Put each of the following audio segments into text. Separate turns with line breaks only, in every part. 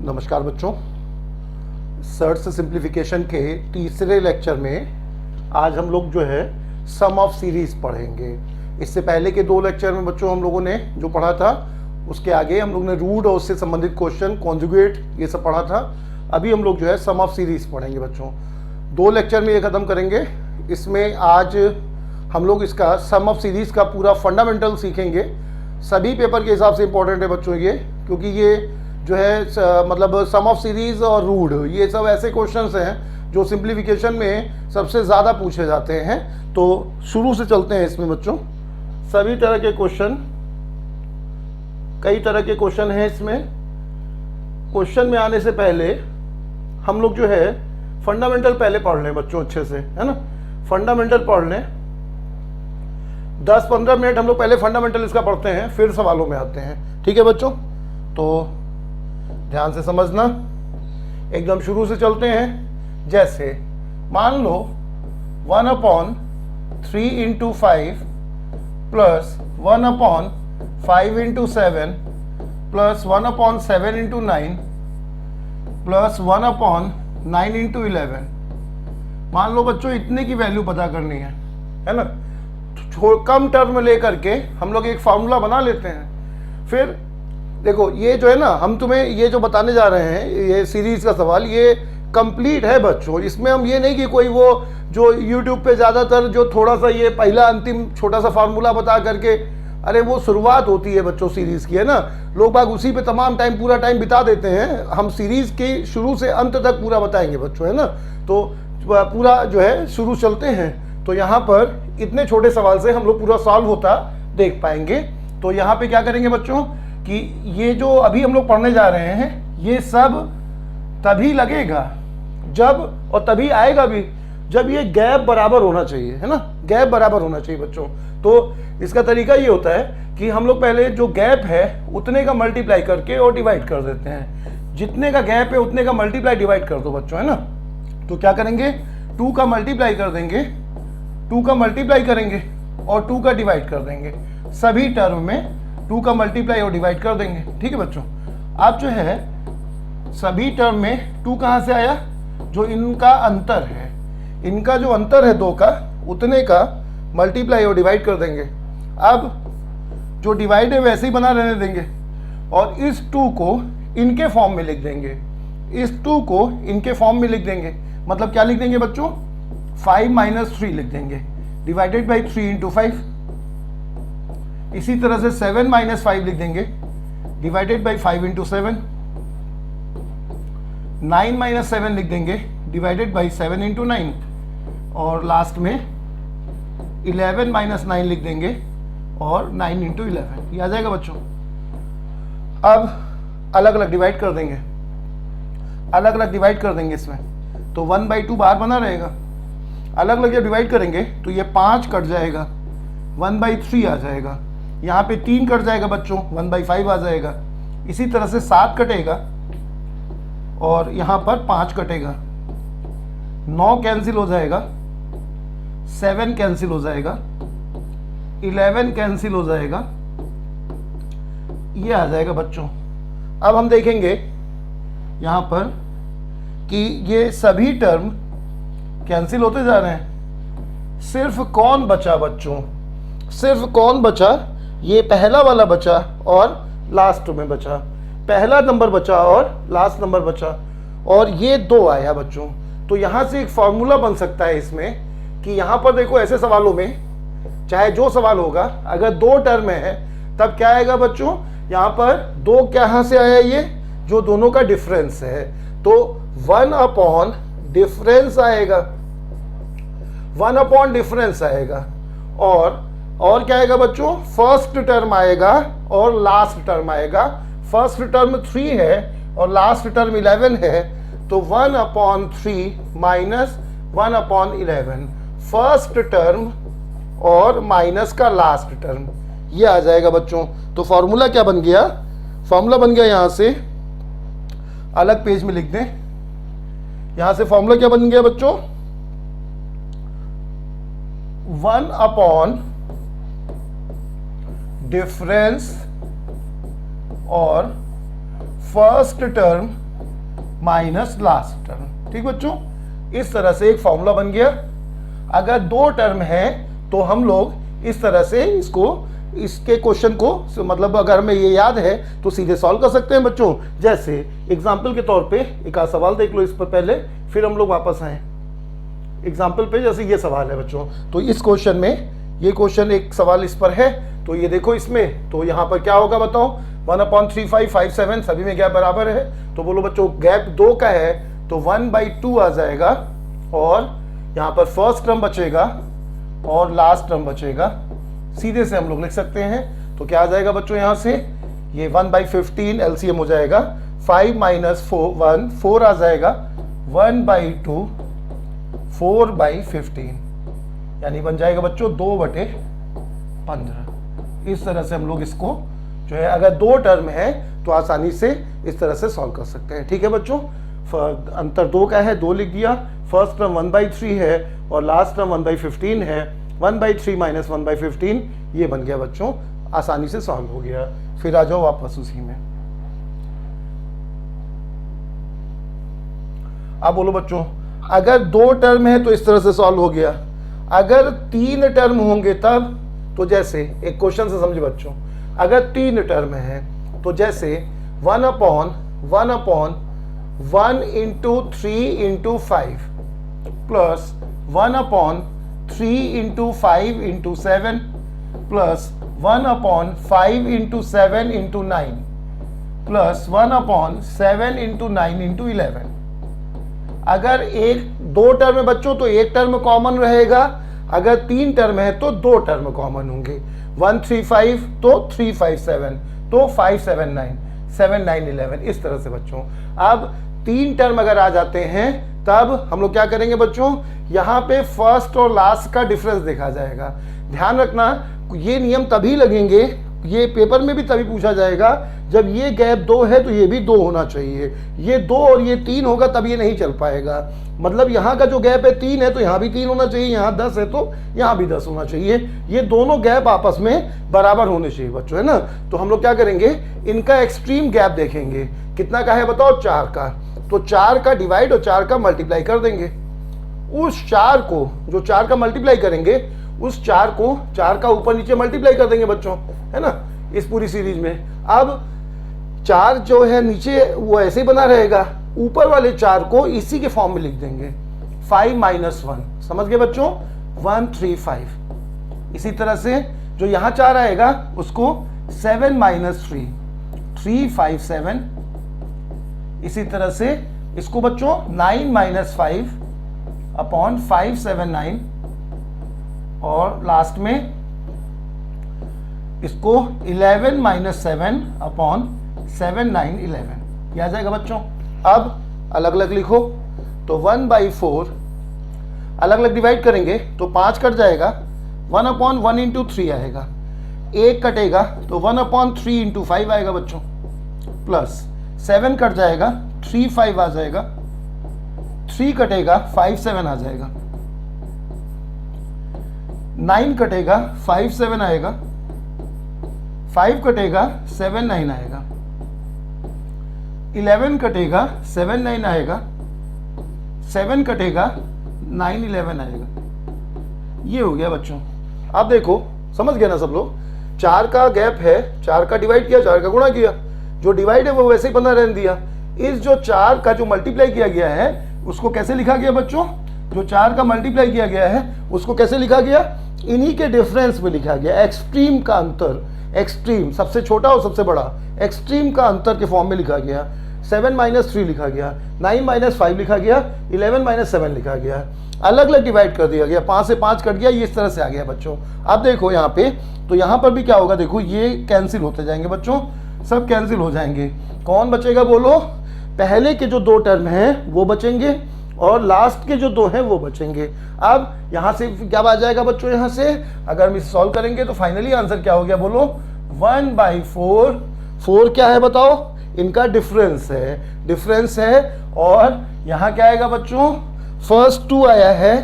नमस्कार बच्चों, search simplification के तीसरे लेक्चर में आज हम लोग जो है सम ऑफ सीरीज पढ़ेंगे। इससे पहले के दो लेक्चर में बच्चों हम लोगों ने जो पढ़ा था उसके आगे हम लोग ने रूट और उससे संबंधित क्वेश्चन, कॉन्जुगेट, ये सब पढ़ा था। अभी हम लोग जो है सम ऑफ सीरीज पढ़ेंगे बच्चों। दो लेक्चर में ये ख़त्म करेंगे। इसमें आज हम लोग इसका सम ऑफ सीरीज का पूरा फंडामेंटल सीखेंगे। सभी पेपर के हिसाब से इम्पोर्टेंट है बच्चों ये, क्योंकि ये जो है मतलब सम ऑफ सीरीज और रूट, ये सब ऐसे क्वेश्चंस हैं जो सिंप्लीफिकेशन में सबसे ज़्यादा पूछे जाते हैं। तो शुरू से चलते हैं इसमें बच्चों। सभी तरह के क्वेश्चन, कई तरह के क्वेश्चन हैं इसमें। क्वेश्चन में आने से पहले हम लोग जो है फंडामेंटल पहले पढ़ लें बच्चों अच्छे से, है ना। फंडामेंटल पढ़ लें, 10-15 मिनट हम लोग पहले फंडामेंटल इसका पढ़ते हैं, फिर सवालों में आते हैं। ठीक है बच्चों, तो ध्यान से समझना। एकदम शुरू से चलते हैं। जैसे मान लो 1/3 × 5 प्लस 1/5 × 7 प्लस 1/7 × 9 प्लस 1/9 × 11। मान लो बच्चों इतने की वैल्यू पता करनी है ना। कम टर्म लेकर के हम लोग एक फार्मूला बना लेते हैं। फिर देखो ये जो है ना, हम तुम्हें ये जो बताने जा रहे हैं, ये सीरीज का सवाल, ये कंप्लीट है बच्चों। इसमें हम ये नहीं कि कोई वो जो यूट्यूब पे ज़्यादातर जो थोड़ा सा ये पहला अंतिम छोटा सा फार्मूला बता करके, अरे वो शुरुआत होती है बच्चों सीरीज़ की, है ना। लोग बाग उसी पे तमाम टाइम, पूरा टाइम बिता देते हैं। हम सीरीज़ के शुरू से अंत तक पूरा बताएंगे बच्चों, है ना। तो पूरा जो है शुरू चलते हैं। तो यहाँ पर इतने छोटे सवाल से हम लोग पूरा सॉल्व होता देख पाएंगे। तो यहाँ पे क्या करेंगे बच्चों कि ये जो अभी हम लोग पढ़ने जा रहे हैं, ये सब तभी लगेगा जब, और तभी आएगा भी जब ये गैप बराबर होना चाहिए, है ना। गैप बराबर होना चाहिए बच्चों। तो इसका तरीका ये होता है कि हम लोग पहले जो गैप है उतने का मल्टीप्लाई करके और डिवाइड कर देते हैं। जितने का गैप है उतने का मल्टीप्लाई डिवाइड कर दो बच्चों, है ना। तो क्या करेंगे, 2 का मल्टीप्लाई कर देंगे, 2 का मल्टीप्लाई करेंगे और 2 का डिवाइड कर देंगे। सभी टर्म में 2 का मल्टीप्लाई और डिवाइड कर देंगे। ठीक है बच्चों। अब जो है सभी टर्म में 2 कहाँ से आया, जो इनका अंतर है, इनका जो अंतर है 2 का, उतने का मल्टीप्लाई और डिवाइड कर देंगे। अब जो डिवाइड है वैसे ही बना रहने देंगे और इस 2 को इनके फॉर्म में लिख देंगे, इस 2 को इनके फॉर्म में लिख देंगे। मतलब क्या लिख देंगे बच्चों, 5 - 3 लिख देंगे, डिवाइडेड बाई 3 × 5। इसी तरह से 7 - 5 लिख देंगे, डिवाइडेड बाई 5 × 7। 9 - 7 लिख देंगे, डिवाइडेड बाई 7 × 9। और लास्ट में 11 - 9 लिख देंगे और 9 × 11। ये आ जाएगा बच्चों। अब अलग अलग डिवाइड कर देंगे, अलग अलग डिवाइड कर देंगे इसमें, तो 1/2 बाहर बना रहेगा। अलग अलग जब डिवाइड करेंगे तो ये 5 कट जाएगा, 1/3 आ जाएगा। यहाँ पे 3 कट जाएगा बच्चों, 1/5 आ जाएगा। इसी तरह से 7 कटेगा और यहाँ पर 5 कटेगा, 9 कैंसिल हो जाएगा, 7 कैंसिल हो जाएगा, 11 कैंसिल हो जाएगा। ये आ जाएगा बच्चों। अब हम देखेंगे यहाँ पर कि ये सभी टर्म कैंसिल होते जा रहे हैं। सिर्फ कौन बचा बच्चों, सिर्फ कौन बचा, ये पहला वाला बचा और लास्ट में बचा। पहला नंबर बचा और लास्ट नंबर बचा, और ये 2 आया बच्चों। तो यहाँ से एक फॉर्मूला बन सकता है इसमें कि यहाँ पर देखो, ऐसे सवालों में चाहे जो सवाल होगा, अगर 2 टर्म है तब क्या आएगा बच्चों, यहाँ पर 2 कहाँ से आया, ये जो दोनों का डिफरेंस है, तो 1/, डिफरेंस आएगा, 1/ डिफरेंस आएगा। और क्या आएगा बच्चों, फर्स्ट टर्म आएगा और लास्ट टर्म आएगा। फर्स्ट टर्म 3 है और लास्ट टर्म 11 है, तो 1/3 माइनस 1/11, फर्स्ट टर्म और माइनस का लास्ट टर्म, ये आ जाएगा बच्चों। तो फॉर्मूला क्या बन गया, फॉर्मूला बन गया, यहाँ से अलग पेज में लिख दें। यहाँ से फॉर्मूला क्या बन गया बच्चों, 1/ डिफरेंस और first term minus last term. ठीक बच्चों, इस तरह से एक फॉर्मूला बन गया। अगर 2 टर्म है तो हम लोग इस तरह से इसके क्वेश्चन को मतलब अगर हमें ये याद है तो सीधे सॉल्व कर सकते हैं बच्चों। जैसे एग्जाम्पल के तौर पे एक आध सवाल देख लो इस पर पहले, फिर हम लोग वापस आए एग्जाम्पल पे। जैसे ये सवाल है बच्चों, तो इस क्वेश्चन में ये क्वेश्चन एक सवाल इस पर है, तो ये देखो इसमें, तो यहाँ पर क्या होगा बताओ, 1/3557 सभी में गैप बराबर है। तो बोलो बच्चों गैप 2 का है तो 1/2 आ जाएगा, और यहाँ पर फर्स्ट टर्म बचेगा और लास्ट टर्म बचेगा। सीधे से हम लोग लिख सकते हैं, तो क्या आ जाएगा बच्चों यहाँ से, ये 1/15 एलसीएम हो जाएगा, 5 - 1 4 आ जाएगा, 1/2 4/15 यानी बन जाएगा बच्चों 2/15। इस तरह से हम लोग इसको जो है अगर 2 टर्म है तो आसानी से इस तरह से सॉल्व कर सकते हैं। ठीक है बच्चों, अंतर 2 का है, 2 लिख दिया, फर्स्ट टर्म 1/3 है और लास्ट टर्म 1/15 है, 1/3 - 1/15 ये बन गया बच्चों, आसानी से सॉल्व हो गया। फिर आ जाओ वापस उसी में। अब बोलो बच्चों अगर 2 टर्म है तो इस तरह से सॉल्व हो गया, अगर 3 टर्म होंगे तब, तो जैसे एक क्वेश्चन से समझे बच्चों, अगर 3 टर्म है तो जैसे 1/1 × 3 × 5 प्लस 1/3 × 5 × 7 प्लस 1/5 × 7 × 9 प्लस 1/7 × 9 × 11। अगर 2 टर्म है बच्चों तो एक टर्म कॉमन रहेगा, अगर 3 टर्म है तो 2 टर्म कॉमन होंगे, 135 तो 357 तो 579 7911। इस तरह से बच्चों अब 3 टर्म अगर आ जाते हैं तब हम लोग क्या करेंगे बच्चों, यहाँ पे फर्स्ट और लास्ट का डिफरेंस देखा जाएगा। ध्यान रखना ये नियम तभी लगेंगे, ये पेपर में भी तभी पूछा जाएगा जब ये गैप 2 है तो ये भी 2 होना चाहिए, ये 2 और ये 3 होगा तब ये नहीं चल पाएगा। मतलब यहाँ का जो गैप है 3 है तो यहाँ भी 3 होना चाहिए, यहाँ 10 है तो यहाँ भी 10 होना चाहिए, ये दोनों गैप आपस में बराबर होने चाहिए बच्चों, है ना। तो हम लोग क्या करेंगे, इनका एक्सट्रीम गैप देखेंगे, कितना का है बताओ, 4 का, तो 4 का डिवाइड और 4 का मल्टीप्लाई कर देंगे। उस 4 को जो 4 का मल्टीप्लाई करेंगे उस 4 को 4 का ऊपर नीचे मल्टीप्लाई कर देंगे बच्चों, है ना, इस पूरी सीरीज में। अब 4 जो है नीचे वो ऐसे ही बना रहेगा, ऊपर वाले 4 को इसी के फॉर्म में लिख देंगे, 5 - 1 समझ गए बच्चों, 135। इसी तरह से जो यहाँ 4 आएगा उसको 7 - 3 357। इसी तरह से इसको बच्चों 9 - 5 अपॉन 579, और लास्ट में इसको 11 - 7 अपॉन 7911 आ जाएगा बच्चों। अब अलग अलग लिखो, तो 1/4 अलग अलग डिवाइड करेंगे तो 5 कट जाएगा, 1/1 × 3 आएगा, 1 कटेगा तो 1/3 × 5 आएगा बच्चों, प्लस 7 कट जाएगा 3 5 आ जाएगा, 3 कटेगा 5 7 आ जाएगा, 9 कटेगा 5 7 आएगा, 5 कटेगा 7 9 आएगा, 11 कटेगा 7 9 आएगा, 7 कटेगा 9 11 आएगा। ये हो गया बच्चों। अब देखो समझ गए ना सब लोग, 4 का गैप है, 4 का डिवाइड किया, 4 का गुणा किया, जो डिवाइड है वो वैसे ही बना रहने दिया। इस जो 4 का जो मल्टीप्लाई किया गया है उसको कैसे लिखा गया बच्चों, जो 4 का मल्टीप्लाई किया गया है उसको कैसे लिखा गया, इन्हीं के डिफरेंस में लिखा गया, एक्सट्रीम का अंतर, एक्सट्रीम सबसे छोटा और सबसे बड़ा, एक्सट्रीम का अंतर के फॉर्म में लिखा गया। 7 - 3 लिखा गया, 9 - 5 लिखा गया, 11 - 7 लिखा गया, अलग अलग डिवाइड कर दिया गया, 5 से 5 कट गया, ये इस तरह से आ गया बच्चों। अब देखो यहाँ पे, तो यहाँ पर भी क्या होगा, देखो ये कैंसिल होते जाएंगे बच्चों, सब कैंसिल हो जाएंगे। कौन बचेगा बोलो, पहले के जो 2 टर्म हैं वो बचेंगे और लास्ट के जो 2 हैं वो बचेंगे। अब यहाँ से क्या आ जाएगा बच्चों, यहाँ से अगर हम इसे सॉल्व करेंगे तो फाइनली आंसर क्या हो गया बोलो, 1/4। 4 क्या है बताओ, इनका डिफरेंस है, और यहाँ क्या आएगा बच्चों, फर्स्ट 2 आया है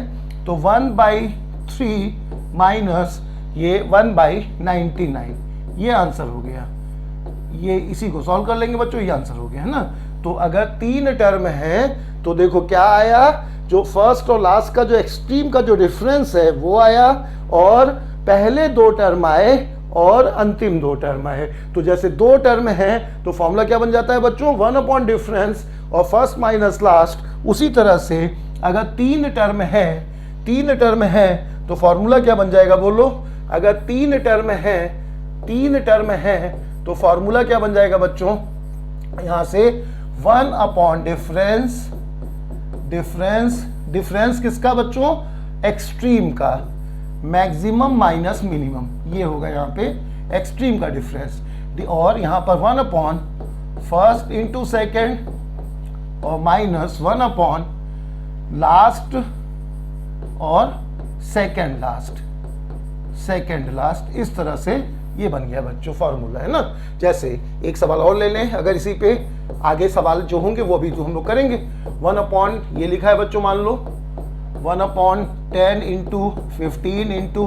तो 1/3 माइनस ये 1/99, ये आंसर हो गया। ये इसी को सॉल्व कर लेंगे बच्चों, ये आंसर हो गया है ना। तो अगर 3 टर्म है तो देखो क्या आया, जो फर्स्ट और लास्ट का जो एक्सट्रीम का जो डिफरेंस है वो आया, और पहले 2 टर्म आए और अंतिम 2 टर्म आए। तो जैसे 2 टर्म है तो फॉर्मूला क्या बन जाता है बच्चों, 1 अपॉन डिफरेंस और फर्स्ट माइनस लास्ट। उसी तरह से अगर 3 टर्म है तो फॉर्मूला क्या बन जाएगा बोलो, अगर 3 टर्म है तो फॉर्मूला क्या बन जाएगा बच्चों, यहां से 1 अपॉन डिफरेंस किसका बच्चों, एक्सट्रीम का, मैक्सिमम माइनस मिनिमम, ये होगा यहाँ पे एक्सट्रीम का डिफरेंस। और यहाँ पर 1 अपॉन फर्स्ट इंटू सेकेंड और माइनस 1 अपॉन लास्ट और सेकेंड लास्ट, इस तरह से ये बन गया बच्चों फॉर्मूला, है ना। जैसे एक सवाल और ले लें, अगर इसी पे आगे सवाल जो होंगे वो भी जो हम लोग करेंगे। 1 अपॉन ये लिखा है बच्चों, मान लो 1 अपॉन 10 इंटू 15 इंटू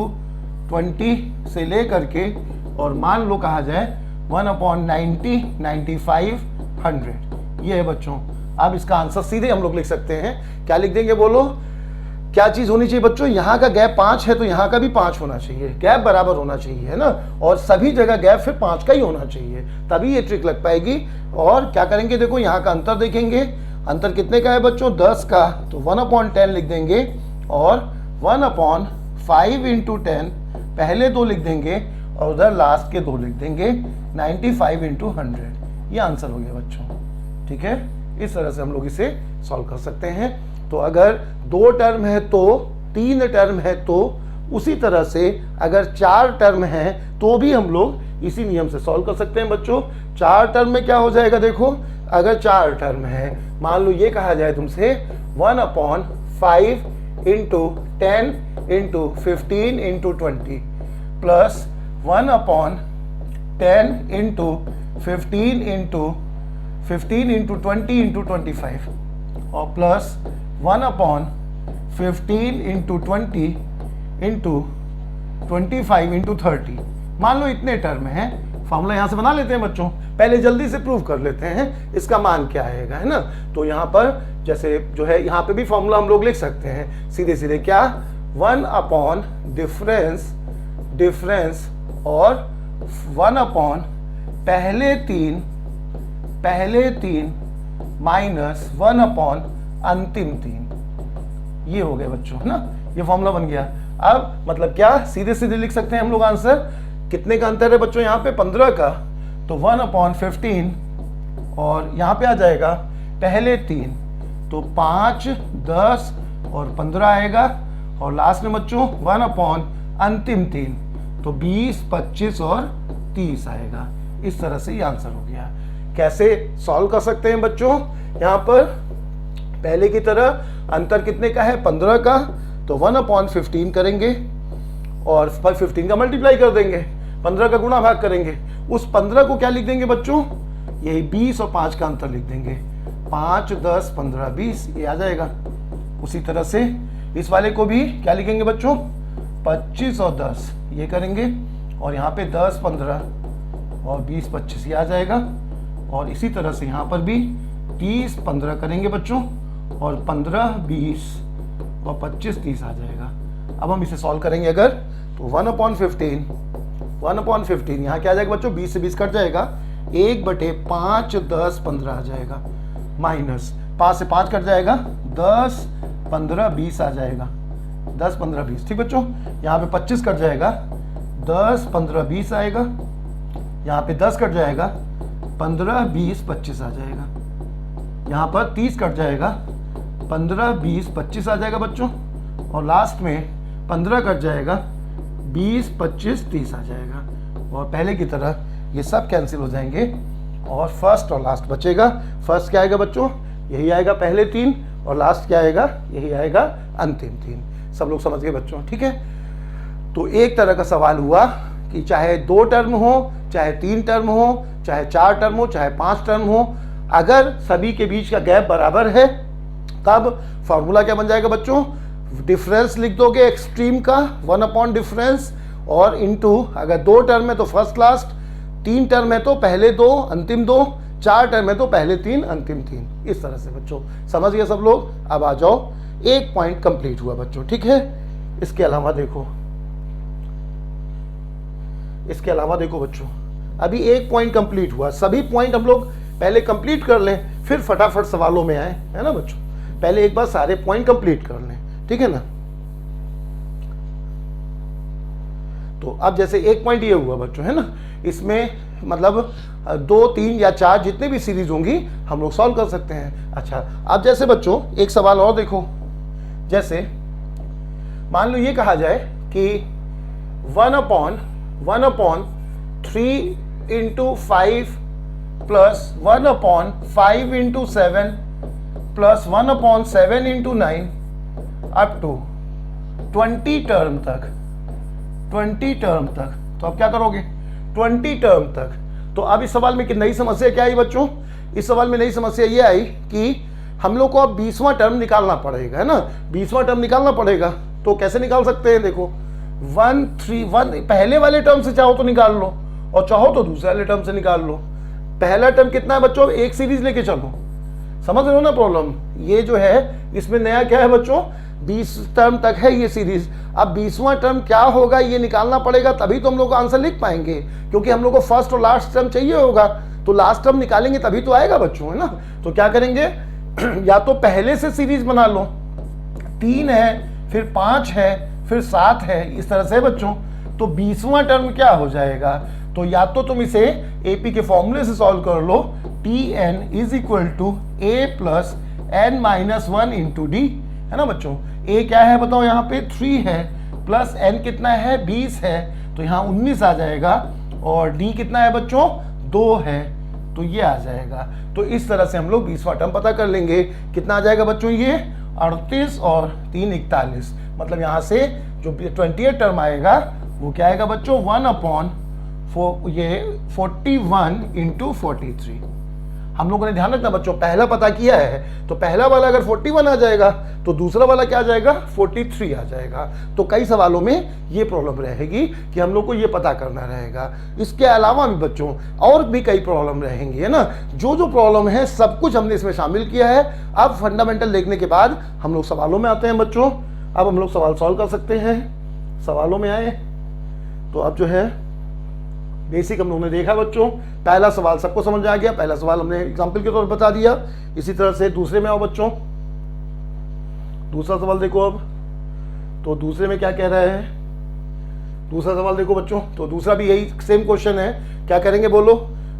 20 से ले करके, और मान लो कहा जाए 1 अपॉन 90, 95, 100, ये है बच्चों। अब इसका आंसर सीधे हम लोग लिख सकते हैं, क्या लिख देंगे बोलो, क्या चीज होनी चाहिए बच्चों, यहाँ का गैप 5 है तो यहाँ का भी 5 होना चाहिए, गैप बराबर होना चाहिए, है ना, और सभी जगह गैप फिर 5 का ही होना चाहिए, तभी ये ट्रिक लग पाएगी। और क्या करेंगे, देखो यहाँ का अंतर देखेंगे, अंतर कितने का है बच्चों, 10 का, तो 1 अपॉन 10 लिख देंगे, और 1 अपॉन 5 इंटू 10 पहले 2 लिख देंगे और उधर लास्ट के 2 लिख देंगे, 95 इंटू 100, ये आंसर हो गया बच्चों। ठीक है, इस तरह से हम लोग इसे सॉल्व कर सकते हैं। तो अगर 2 टर्म है तो, 3 टर्म है तो, उसी तरह से अगर 4 टर्म है तो भी हम लोग इसी नियम से सॉल्व कर सकते हैं बच्चों। 4 टर्म में क्या हो जाएगा, देखो अगर 4 टर्म है, मान लो ये कहा जाए तुमसे 1 upon 5 into 10 into 15 into 20 plus 1 upon 10 into 15 into 20 into 25 और plus 1 upon 15 into 20 into 25 into 30। मान लो इतने टर्म हैं, फॉर्मूला यहाँ से बना लेते हैं बच्चों, पहले जल्दी से प्रूव कर लेते हैं इसका मान क्या आएगा, है ना। तो यहाँ पर जैसे जो है यहाँ पे भी फॉर्मूला हम लोग लिख सकते हैं सीधे सीधे, क्या, 1 अपॉन डिफरेंस और 1 अपॉन पहले तीन माइनस 1 अपॉन अंतिम 3, ये हो गया बच्चों, है ना, ये फॉर्मूला बन गया। अब मतलब क्या, सीधे सीधे लिख सकते हैं हम लोग आंसर, कितने का अंतर है बच्चों यहाँ पे, 15 का, तो 1 अपॉन 15 और यहाँ पे आ जाएगा पहले 3, तो 5, 10 और 15 आएगा, और लास्ट में बच्चों 1 अपॉन अंतिम 3, तो 20, 25 और 30 आएगा। इस तरह से ये आंसर हो गया। कैसे सॉल्व कर सकते हैं बच्चों, यहाँ पर पहले की तरह अंतर कितने का है, 15 का, तो 1 अपॉन 15 करेंगे और 15 का मल्टीप्लाई कर देंगे, 15 का गुणा भाग करेंगे, उस 15 को क्या लिख देंगे बच्चों, यही 20 और 5 का अंतर लिख देंगे, 5, 10, 15, 20, ये आ जाएगा। उसी तरह से इस वाले को भी क्या लिखेंगे बच्चों, 25 और 10 ये करेंगे, और यहाँ पे 10, 15 और 20, 25 ये आ जाएगा। और इसी तरह से यहाँ पर भी 30, 15 करेंगे बच्चों, और 15, 20 और 25, 30 आ जाएगा। अब हम इसे सॉल्व करेंगे अगर, तो 1 अपॉन 15 यहाँ क्या आ जाएगा बच्चों, 20 से 20 कट जाएगा, 1/5, 10, 15 आ जाएगा, माइनस 5 से 5 कट जाएगा, 10, 15, 20 आ जाएगा, 10, 15, 20, ठीक बच्चों। यहाँ पे 25 कट जाएगा, 10, 15, 20 आएगा, यहाँ पे 10 कट जाएगा, 15, 20, 25 आ जाएगा, यहाँ पर 30 कट जाएगा, 15, 20, 25 आ जाएगा बच्चों, और लास्ट में 15 कट जाएगा, 20, 25, 30 आ जाएगा। और पहले की तरह ये सब कैंसिल हो जाएंगे और फर्स्ट और लास्ट बचेगा। फर्स्ट क्या आएगा बच्चों, यही आएगा पहले 3, और लास्ट क्या आएगा, यही आएगा अंतिम 3। सब लोग समझ गए बच्चों, ठीक है। तो एक तरह का सवाल हुआ कि चाहे 2 टर्म हो, चाहे 3 टर्म हो, चाहे 4 टर्म हो, चाहे 5 टर्म हो, अगर सभी के बीच का गैप बराबर है तब फॉर्मूला क्या बन जाएगा बच्चों, डिफरेंस लिख दोगे एक्सट्रीम का 1 अपॉन डिफरेंस, और इनटू अगर 2 टर्म है तो फर्स्ट लास्ट, 3 टर्म है तो पहले 2 अंतिम 2, 4 टर्म है तो पहले 3 अंतिम 3, इस तरह से बच्चों। समझ गए सब लोग? अब आ जाओ, एक पॉइंट कंप्लीट हुआ बच्चों, ठीक है। इसके अलावा देखो बच्चों, अभी एक पॉइंट कंप्लीट हुआ। सभी पॉइंट हम लोग पहले कंप्लीट कर लें, फिर फटाफट सवालों में आए, है ना बच्चों। पहले एक बार सारे पॉइंट कंप्लीट कर लें, ठीक है ना। तो अब जैसे एक पॉइंट ये हुआ बच्चों, है ना, इसमें मतलब 2, 3 या 4 जितने भी सीरीज होंगी हम लोग सॉल्व कर सकते हैं। अच्छा, अब जैसे बच्चों एक सवाल और देखो, जैसे मान लो ये कहा जाए कि 1/3 × 5 plus 1/5 × 7 plus 1/7 × 9 up to 20 term तक। तो अब क्या करोगे? 20 टर्म तक। तो अब इस सवाल में नई समस्या क्या आई बच्चों? इस सवाल में नई समस्या ये आई कि हम लोग को अब 20वां टर्म निकालना पड़ेगा, है ना। 20वां टर्म निकालना पड़ेगा, तो कैसे निकाल सकते हैं? देखो 1, 3, 1 पहले वाले टर्म से चाहो तो निकाल लो, और चाहो तो दूसरे वाले टर्म से निकाल लो। पहला टर्म कितना है बच्चों? एक सीरीज लेके चलो, समझ रहे हो ना प्रॉब्लम। ये जो है इसमें नया क्या है बच्चों? 20 टर्म तक है ये सीरीज। अब 20वां टर्म क्या होगा ये निकालना पड़ेगा, तभी तो हम लोग आंसर लिख पाएंगे, क्योंकि हम लोग को फर्स्ट और लास्ट टर्म चाहिए होगा। तो लास्ट टर्म निकालेंगे तभी तो आएगा बच्चों, है ना। तो क्या करेंगे, या तो पहले से सीरीज बना लो, 3 है, फिर 5 है, फिर 7 है, इस तरह से बच्चों। तो 20वां टर्म क्या हो जाएगा? तो या तो तुम इसे एपी के फॉर्मूले से सॉल्व कर लो, Tn = a + n - 1 × d, है ना बच्चों। a क्या है बताओ? यहाँ पे 3 है, प्लस n कितना है? 20 है, तो यहाँ 19 आ जाएगा, और d कितना है बच्चों? 2 है, तो ये आ जाएगा। तो इस तरह से हम लोग 20वां टर्म पता कर लेंगे। कितना आ जाएगा बच्चों? ये 38 और 3 41, मतलब यहाँ से जो 28 टर्म आएगा वो क्या आएगा बच्चों? 1/41 × 43। हम लोगों ने ध्यान रखना बच्चों, पहला पता किया है तो पहला वाला अगर 41 आ जाएगा तो दूसरा वाला क्या आ जाएगा? 43 आ जाएगा। तो कई सवालों में ये प्रॉब्लम रहेगी कि हम लोग को ये पता करना रहेगा। इसके अलावा भी बच्चों और भी कई प्रॉब्लम रहेंगी, है ना। जो जो प्रॉब्लम है सब कुछ हमने इसमें शामिल किया है। अब फंडामेंटल देखने के बाद हम लोग सवालों में आते हैं बच्चों। अब हम लोग सवाल सॉल्व कर सकते हैं। सवालों में आए तो अब जो है बेसिक हम लोगों ने देखा बच्चों। पहला सवाल सबको समझ आ गया, पहला सवाल हमने एग्जाम्पल के तौर पर बता दिया। इसी तरह से दूसरे में आओ बच्चों। दूसरा सवाल देखो अब, तो दूसरे में क्या कह रहा है? दूसरा सवाल देखो बच्चों, तो दूसरा भी यही सेम क्वेश्चन है। क्या करेंगे बोलो?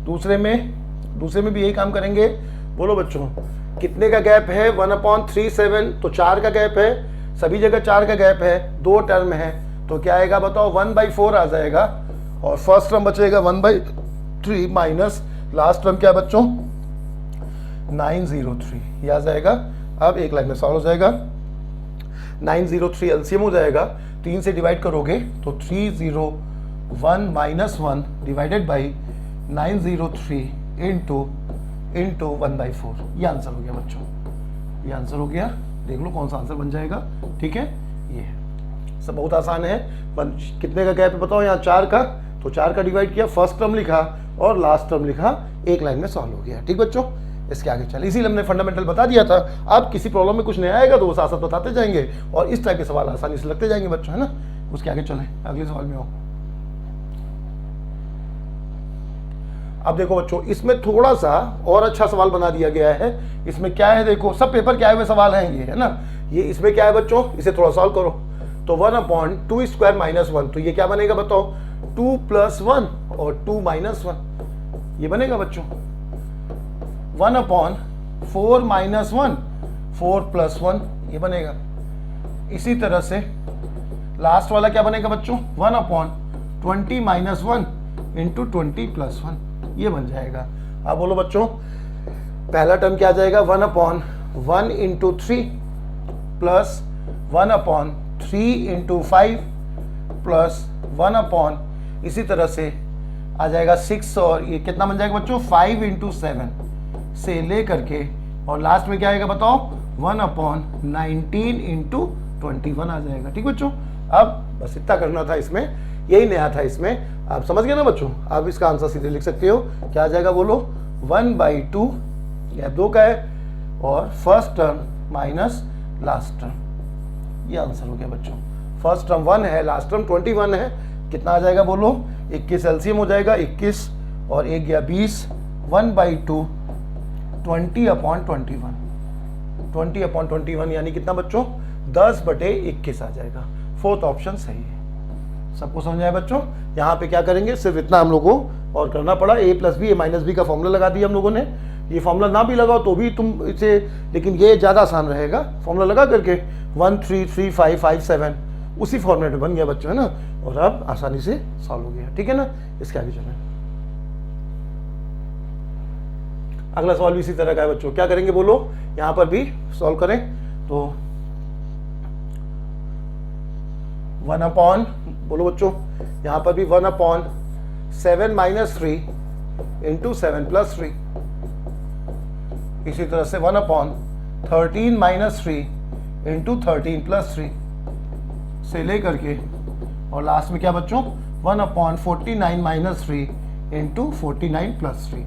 दूसरे में भी यही काम करेंगे। बोलो बच्चों, कितने का गैप है? 1/37, तो 4 का गैप है, सभी जगह 4 का गैप है, 2 टर्म है, तो क्या आएगा बताओ? 1/4 आ जाएगा, और फर्स्ट टर्म बचेगा 1/3 माइनस लास्ट टर्म क्या बच्चों? 903, ये आ जाएगा। अब एक लाइन में सॉल्व हो जाएगा। 903 एलसीएम हो जाएगा, 3 से डिवाइड करोगे तो 301 - 1 डिवाइडेड बाई 903 इंटू 1/4। ये आंसर हो गया बच्चों, ये आंसर हो गया। देख लो कौन सा आंसर बन जाएगा, ठीक है। ये सब बहुत आसान है। कितने का गैप है बताओ? यहाँ 4 का, तो 4 का डिवाइड किया, फर्स्ट टर्म लिखा और लास्ट टर्म लिखा, एक लाइन में सॉल्व हो गया। ठीक बच्चों, इसके आगे चले, इसीलिए हमने फंडामेंटल बता दिया था। अब किसी प्रॉब्लम में कुछ नया आएगा तो वो साथ साथ बताते जाएंगे, और इस टाइप के सवाल आसानी से लगते जाएंगे बच्चों, है ना। उसके आगे चलें, अगले सवाल में आओ। अब देखो बच्चों, इसमें थोड़ा सा और अच्छा सवाल बना दिया गया है। इसमें क्या है देखो, सब पेपर के आए हुए सवाल हैं ये, है ना। ये इसमें क्या है बच्चों, इसे थोड़ा सॉल्व करो। तो 1/2² - 1, तो ये क्या बनेगा बताओ? 2 + 1 और 2 - 1, ये बनेगा बच्चों। 1/4 - 1, 4 + 1, ये बनेगा। इसी तरह से लास्ट वाला क्या बनेगा बच्चों? 1/20 - 1 इंटू 20 + 1, ये बन जाएगा। अब बोलो बच्चों, पहला टर्म क्या आ जाएगा? 1/1 × 3 प्लस 1/3 × 5 प्लस 1/, इसी तरह से आ जाएगा 6, और ये कितना बन जाएगा बच्चों? 5 × 7 से ले करके, और लास्ट में क्या आएगा बताओ? 1/19 × 21 आ जाएगा। ठीक बच्चों, अब बस इतना करना था, इसमें यही नया था इसमें। आप समझ गए ना बच्चों। आप इसका आंसर सीधे लिख सकते हो। क्या आ जाएगा बोलो? 1/2 गैप 2 का है, और first term minus last term. ये आंसर हो गया बच्चों। फर्स्ट टर्म 1 है, लास्ट टर्म 21 है, कितना आ जाएगा बोलो? 21 एलसीएम हो जाएगा, 21 और 1 गया 20, 1/2 20/21, 20/21 यानी कितना बच्चों? 10/21 आ जाएगा। फोर्थ ऑप्शन सही है। सबको समझ आया बच्चों? यहाँ पे क्या करेंगे, सिर्फ इतना हम लोगों को और करना पड़ा, a + b a - b का फॉर्मूला लगा दिया हम लोगों ने। ये फॉर्मूला ना भी लगाओ तो भी तुम इसे, लेकिन ये ज़्यादा आसान रहेगा, फॉर्मूला लगा करके 1 3 3 5 5 7 उसी फॉर्मेट में बन गया बच्चों, है ना। और अब आसानी से सॉल्व हो गया, ठीक है ना। इसके आगे चलें। अगला सवाल भी इसी तरह का है बच्चों। क्या करेंगे बोलो? यहाँ पर भी सॉल्व करें तो 1/, बोलो बच्चों, यहाँ पर भी 1/7 - 3 × 7 + 3, इसी तरह से 1/13 - 3 × 13 + 3 से लेकर के, और लास्ट में क्या बच्चों? 1/49 - 3 × 49 + 3।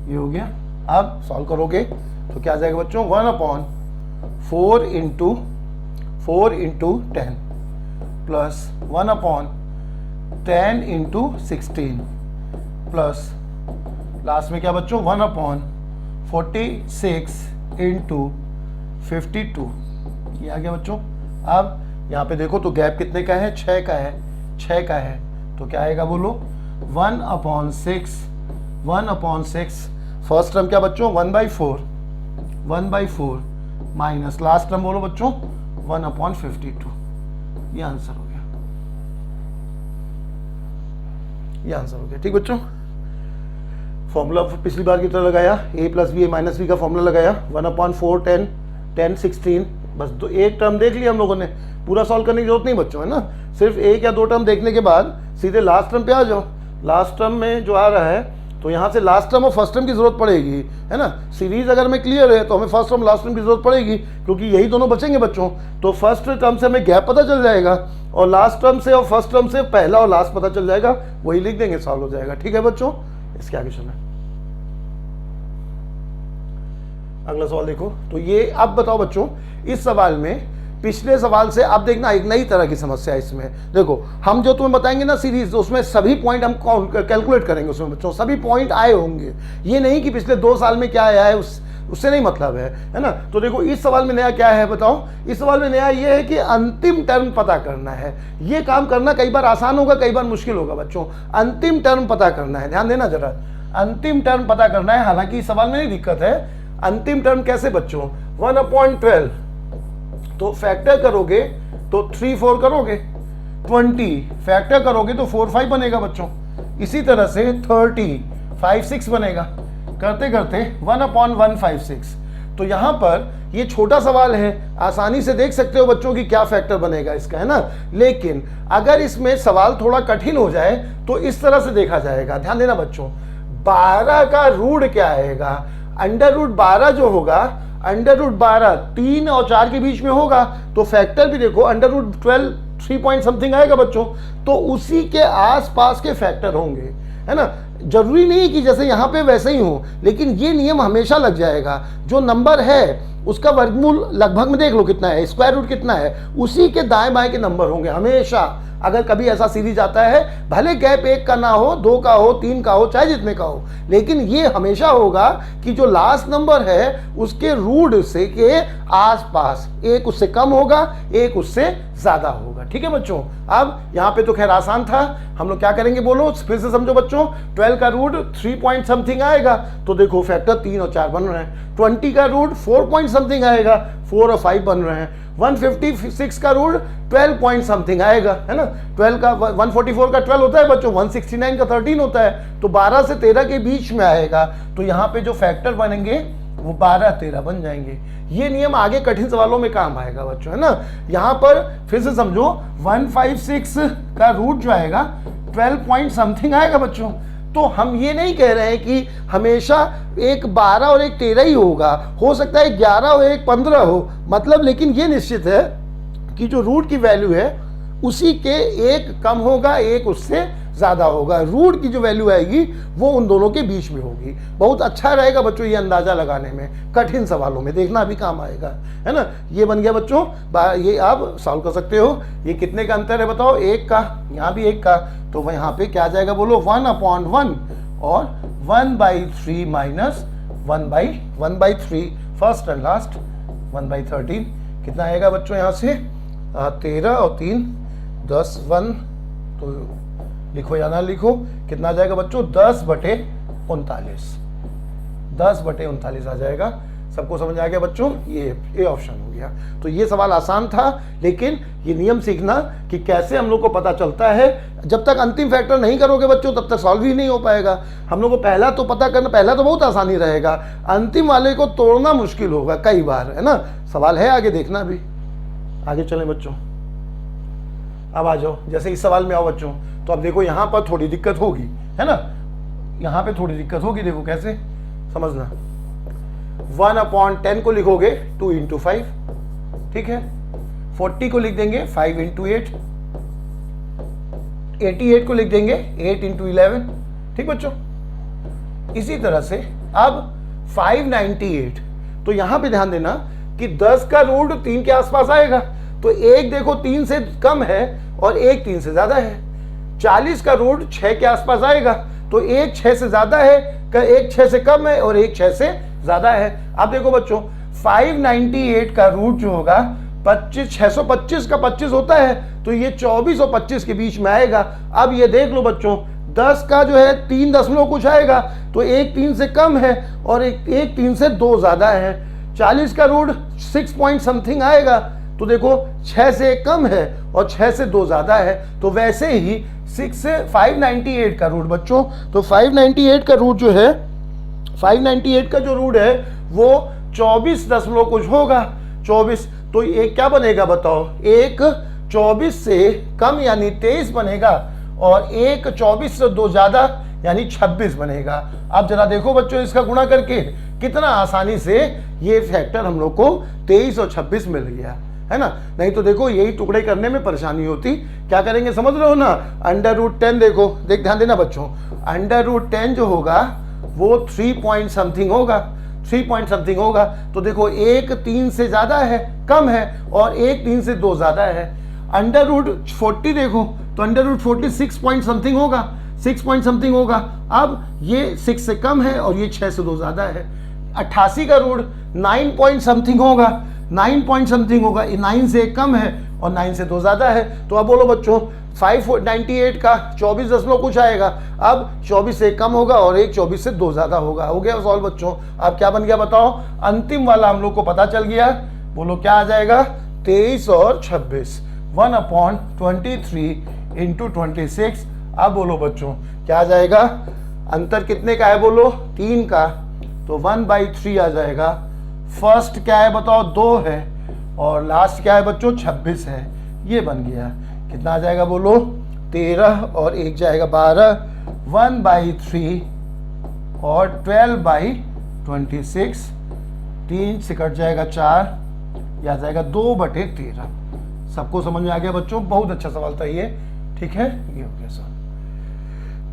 ये हो गया। अब सॉल्व करोगे तो क्या आ जाएगा बच्चों? 1/4 × 10 प्लस 1/10 × 16 प्लस लास्ट में क्या बच्चों? 1/46 × 52। ये आ गया बच्चों। अब यहाँ पे देखो तो गैप कितने का है? 6 का है, 6 का है, तो क्या आएगा बोलो? 1/6 फर्स्ट टर्म क्या बच्चों? 1/4 माइनस लास्ट टर्म बोलो बच्चों 1/52। ये आंसर हो गया, ये आंसर हो गया, ठीक बच्चों। फॉर्मूला पिछली बार की तरह लगाया, a + b a - b का फॉर्मूला लगाया, 1/4 10 10 16, बस दो एक टर्म देख लिया हम लोगों ने, पूरा सॉल्व करने की जरूरत नहीं बच्चों, है ना। सिर्फ एक या दो टर्म देखने के बाद सीधे लास्ट टर्म पे आ जाओ। लास्ट टर्म में जो आ रहा है तो यहाँ से लास्ट टर्म और फर्स्ट टर्म की जरूरत पड़ेगी, है ना। सीरीज अगर में क्लियर है तो हमें फर्स्ट टर्म लास्ट टर्म की जरूरत पड़ेगी, क्योंकि यही दोनों बचेंगे बच्चों। तो फर्स्ट टर्म से हमें गैप पता चल जाएगा, और लास्ट टर्म से और फर्स्ट टर्म से पहला और लास्ट पता चल जाएगा, वही लिख देंगे, सॉल्व हो जाएगा, ठीक है बच्चों। इसके आगे चलें। अगला सवाल देखो तो ये, अब बताओ बच्चों, इस सवाल में पिछले सवाल से अब देखना एक नई तरह की समस्या है इसमें। देखो हम जो तुम्हें बताएंगे ना सीरीज, तो उसमें सभी पॉइंट हम कैलकुलेट करेंगे उसमें बच्चों, सभी पॉइंट आए होंगे। ये नहीं कि पिछले 2 साल में क्या आया है उससे नहीं मतलब है ना। तो देखो इस सवाल में नया क्या है बताओ? इस सवाल में नया ये है कि अंतिम टर्म पता करना है। ये काम करना कई बार आसान होगा, कई बार मुश्किल होगा बच्चों। अंतिम टर्म पता करना है, ध्यान देना जरा, अंतिम टर्म पता करना है। हालांकि इस सवाल में नहीं दिक्कत है। अंतिम टर्म कैसे बच्चों? 1/12, तो फैक्टर करोगे तो 3 4 करोगे, 20 फैक्टर करोगे तो 4 5 बनेगा बच्चों। इसी तरह से 30 5 6 बनेगा, करते करते 1/156। तो यहां पर ये छोटा सवाल है, आसानी से देख सकते हो बच्चों कि क्या फैक्टर बनेगा इसका, है ना। लेकिन अगर इसमें सवाल थोड़ा कठिन हो जाए तो इस तरह से देखा जाएगा, ध्यान देना बच्चों। 12 का रूट क्या आएगा? √12 जो होगा, √12 3 और 4 के बीच में होगा, तो फैक्टर भी देखो √12 3 पॉइंट समथिंग आएगा बच्चों। तो उसी के आसपास के फैक्टर होंगे, है ना। जरूरी नहीं कि जैसे यहाँ पे वैसे ही हो, लेकिन ये नियम हमेशा लग जाएगा। जो नंबर है उसका वर्गमूल लगभग में देख लो कितना है, स्क्वायर रूट कितना है, उसी के दाएं बाएं के नंबर होंगे हमेशा। अगर कभी ऐसा सीरीज आता है, भले गैप 1 का ना हो, 2 का हो, 3 का हो, चाहे जितने का हो, लेकिन ये हमेशा होगा कि जो लास्ट नंबर है उसके रूट से के आसपास एक उससे कम होगा, एक उससे ज्यादा होगा, ठीक है बच्चों। अब यहाँ पे तो खैर आसान था, हम लोग क्या करेंगे बोलो, फिर से समझो बच्चों। 12 का रूट 3 पॉइंट समथिंग आएगा, तो देखो फैक्टर 3 और 4 बन रहे हैं। 20 का रूट 4 पॉइंट समथिंग आएगा, 4 और 5 बन रहे हैं। 156 का रूट 12 पॉइंट समथिंग आएगा, है ना। 12 का 144 का 12 होता है बच्चों, 169 का 13 होता है, तो 12 से 13 के बीच में आएगा। तो यहाँ पे जो फैक्टर बनेंगे वो 12 13 बन जाएंगे। ये नियम आगे कठिन सवालों में काम आएगा बच्चों, है ना। यहाँ पर फिर से समझो, 156 का रूट जो आएगा 12 पॉइंट समथिंग आएगा बच्चों। तो हम ये नहीं कह रहे हैं कि हमेशा एक 12 और एक 13 ही होगा, हो सकता है 11 और एक 15 हो, मतलब। लेकिन ये निश्चित है कि जो रूट की वैल्यू है उसी के एक कम होगा, एक उससे ज़्यादा होगा। रूट की जो वैल्यू आएगी वो उन दोनों के बीच में होगी। बहुत अच्छा रहेगा बच्चों ये अंदाज़ा लगाने में, कठिन सवालों में देखना भी काम आएगा, है ना। ये बन गया बच्चों, ये आप सॉल्व कर सकते हो। ये कितने का अंतर है बताओ, एक का, यहाँ भी एक का, तो यहाँ पे क्या आ जाएगा बोलो, 1/1 और 1/3 माइनस 1/3, फर्स्ट एंड लास्ट 1/13। कितना आएगा बच्चों यहाँ से, 13 और 3 10, 1 तो लिखो या ना लिखो, कितना आ जाएगा बच्चों, 10/39, 10/39 आ जाएगा। सबको समझ आ गया बच्चों, ये ऑप्शन हो गया। तो ये सवाल आसान था, लेकिन ये नियम सीखना कि कैसे हम लोग को पता चलता है। जब तक अंतिम फैक्टर नहीं करोगे बच्चों तब तक सॉल्व ही नहीं हो पाएगा। हम लोग को पहला तो पता करना, पहला तो बहुत आसानी रहेगा, अंतिम वाले को तोड़ना मुश्किल होगा कई बार, है ना। सवाल है आगे, देखना भी। आगे चलें बच्चों, अब आ जाओ, जैसे इस सवाल में आओ बच्चों, तो अब देखो यहाँ पर थोड़ी दिक्कत होगी, है ना। यहाँ पे थोड़ी दिक्कत होगी, देखो कैसे समझना। 1/10 को लिखोगे 2 × 5, ठीक है। 40 को लिख देंगे 5 × 8, 88 को लिख देंगे 8 × 11, ठीक बच्चों। इसी तरह से अब 598, तो यहां पे ध्यान देना कि 10 का रूट 3 के आसपास आएगा, तो एक देखो 3 से कम है और एक 3 से ज्यादा है। 40 का रूट 6 के आसपास आएगा, तो एक 6 से ज्यादा है, एक 6 से कम है और एक 6 से ज्यादा है। अब देखो बच्चों 598 का रूट जो होगा 25, 625 का 25 होता है, तो ये 24 और 25 के बीच में आएगा। अब ये देख लो बच्चों 10 का जो है 3 दशमलव कुछ आएगा, तो एक 3 से कम है और एक 3 से 2 ज्यादा है। 40 का रूट 6 पॉइंट समथिंग आएगा, तो देखो 6 से कम है और 6 से 2 ज्यादा है। तो वैसे ही 6 से 598 का रूट बच्चों, तो 598 का रूट जो है, 598 का जो रूट है वो 24 दशमलव कुछ होगा, 24। तो एक क्या बनेगा बताओ, एक 24 से कम यानी 23 बनेगा और एक 24 से 2 ज्यादा यानी 26 बनेगा। अब जरा देखो बच्चों इसका गुणा करके कितना आसानी से ये फैक्टर हम लोग को 23 और 26 मिल गया, है ना। नहीं तो देखो यही टुकड़े करने में परेशानी होती। क्या करेंगे समझ रहे हो ना, √10 देखो, ध्यान देना बच्चों, √10 जो होगा वो 3 पॉइंट समथिंग होगा, 3 पॉइंट समथिंग होगा। तो देखो एक 3 से ज्यादा है, कम है, और एक 3 से 2 ज्यादा है। √40 देखो, तो √40 6 पॉइंट समथिंग होगा, 6 पॉइंट समथिंग होगा। अब ये 6 से कम है और ये 6 से 2 ज्यादा है। 88 का रूट 9 पॉइंट समथिंग होगा, 9 पॉइंट समथिंग होगा, 9 से कम है और 9 से 2 ज्यादा है। तो अब बोलो बच्चों 598 का 24 दशमलव कुछ आएगा, अब 24 से कम होगा और एक 24 से 2 ज्यादा होगा। हो गया सॉल्व बच्चों। अब क्या बन गया बताओ, अंतिम वाला हम लोग को पता चल गया। बोलो क्या आ जाएगा, 23 और 26, 1/23 × 26। अब बोलो बच्चों क्या आ जाएगा, अंतर कितने का है बोलो, 3 का, तो 1/3 आ जाएगा। फर्स्ट क्या है बताओ, 2 है, और लास्ट क्या है बच्चों, 26 है। ये बन गया, कितना आ जाएगा बोलो, 13 और 1 जाएगा 12, 1/3 और 12/26, 3 से कट जाएगा 4, यह आ जाएगा 2/13। सबको समझ में आ गया बच्चों, बहुत अच्छा सवाल था ये, ठीक है। ये हो गया सवाल।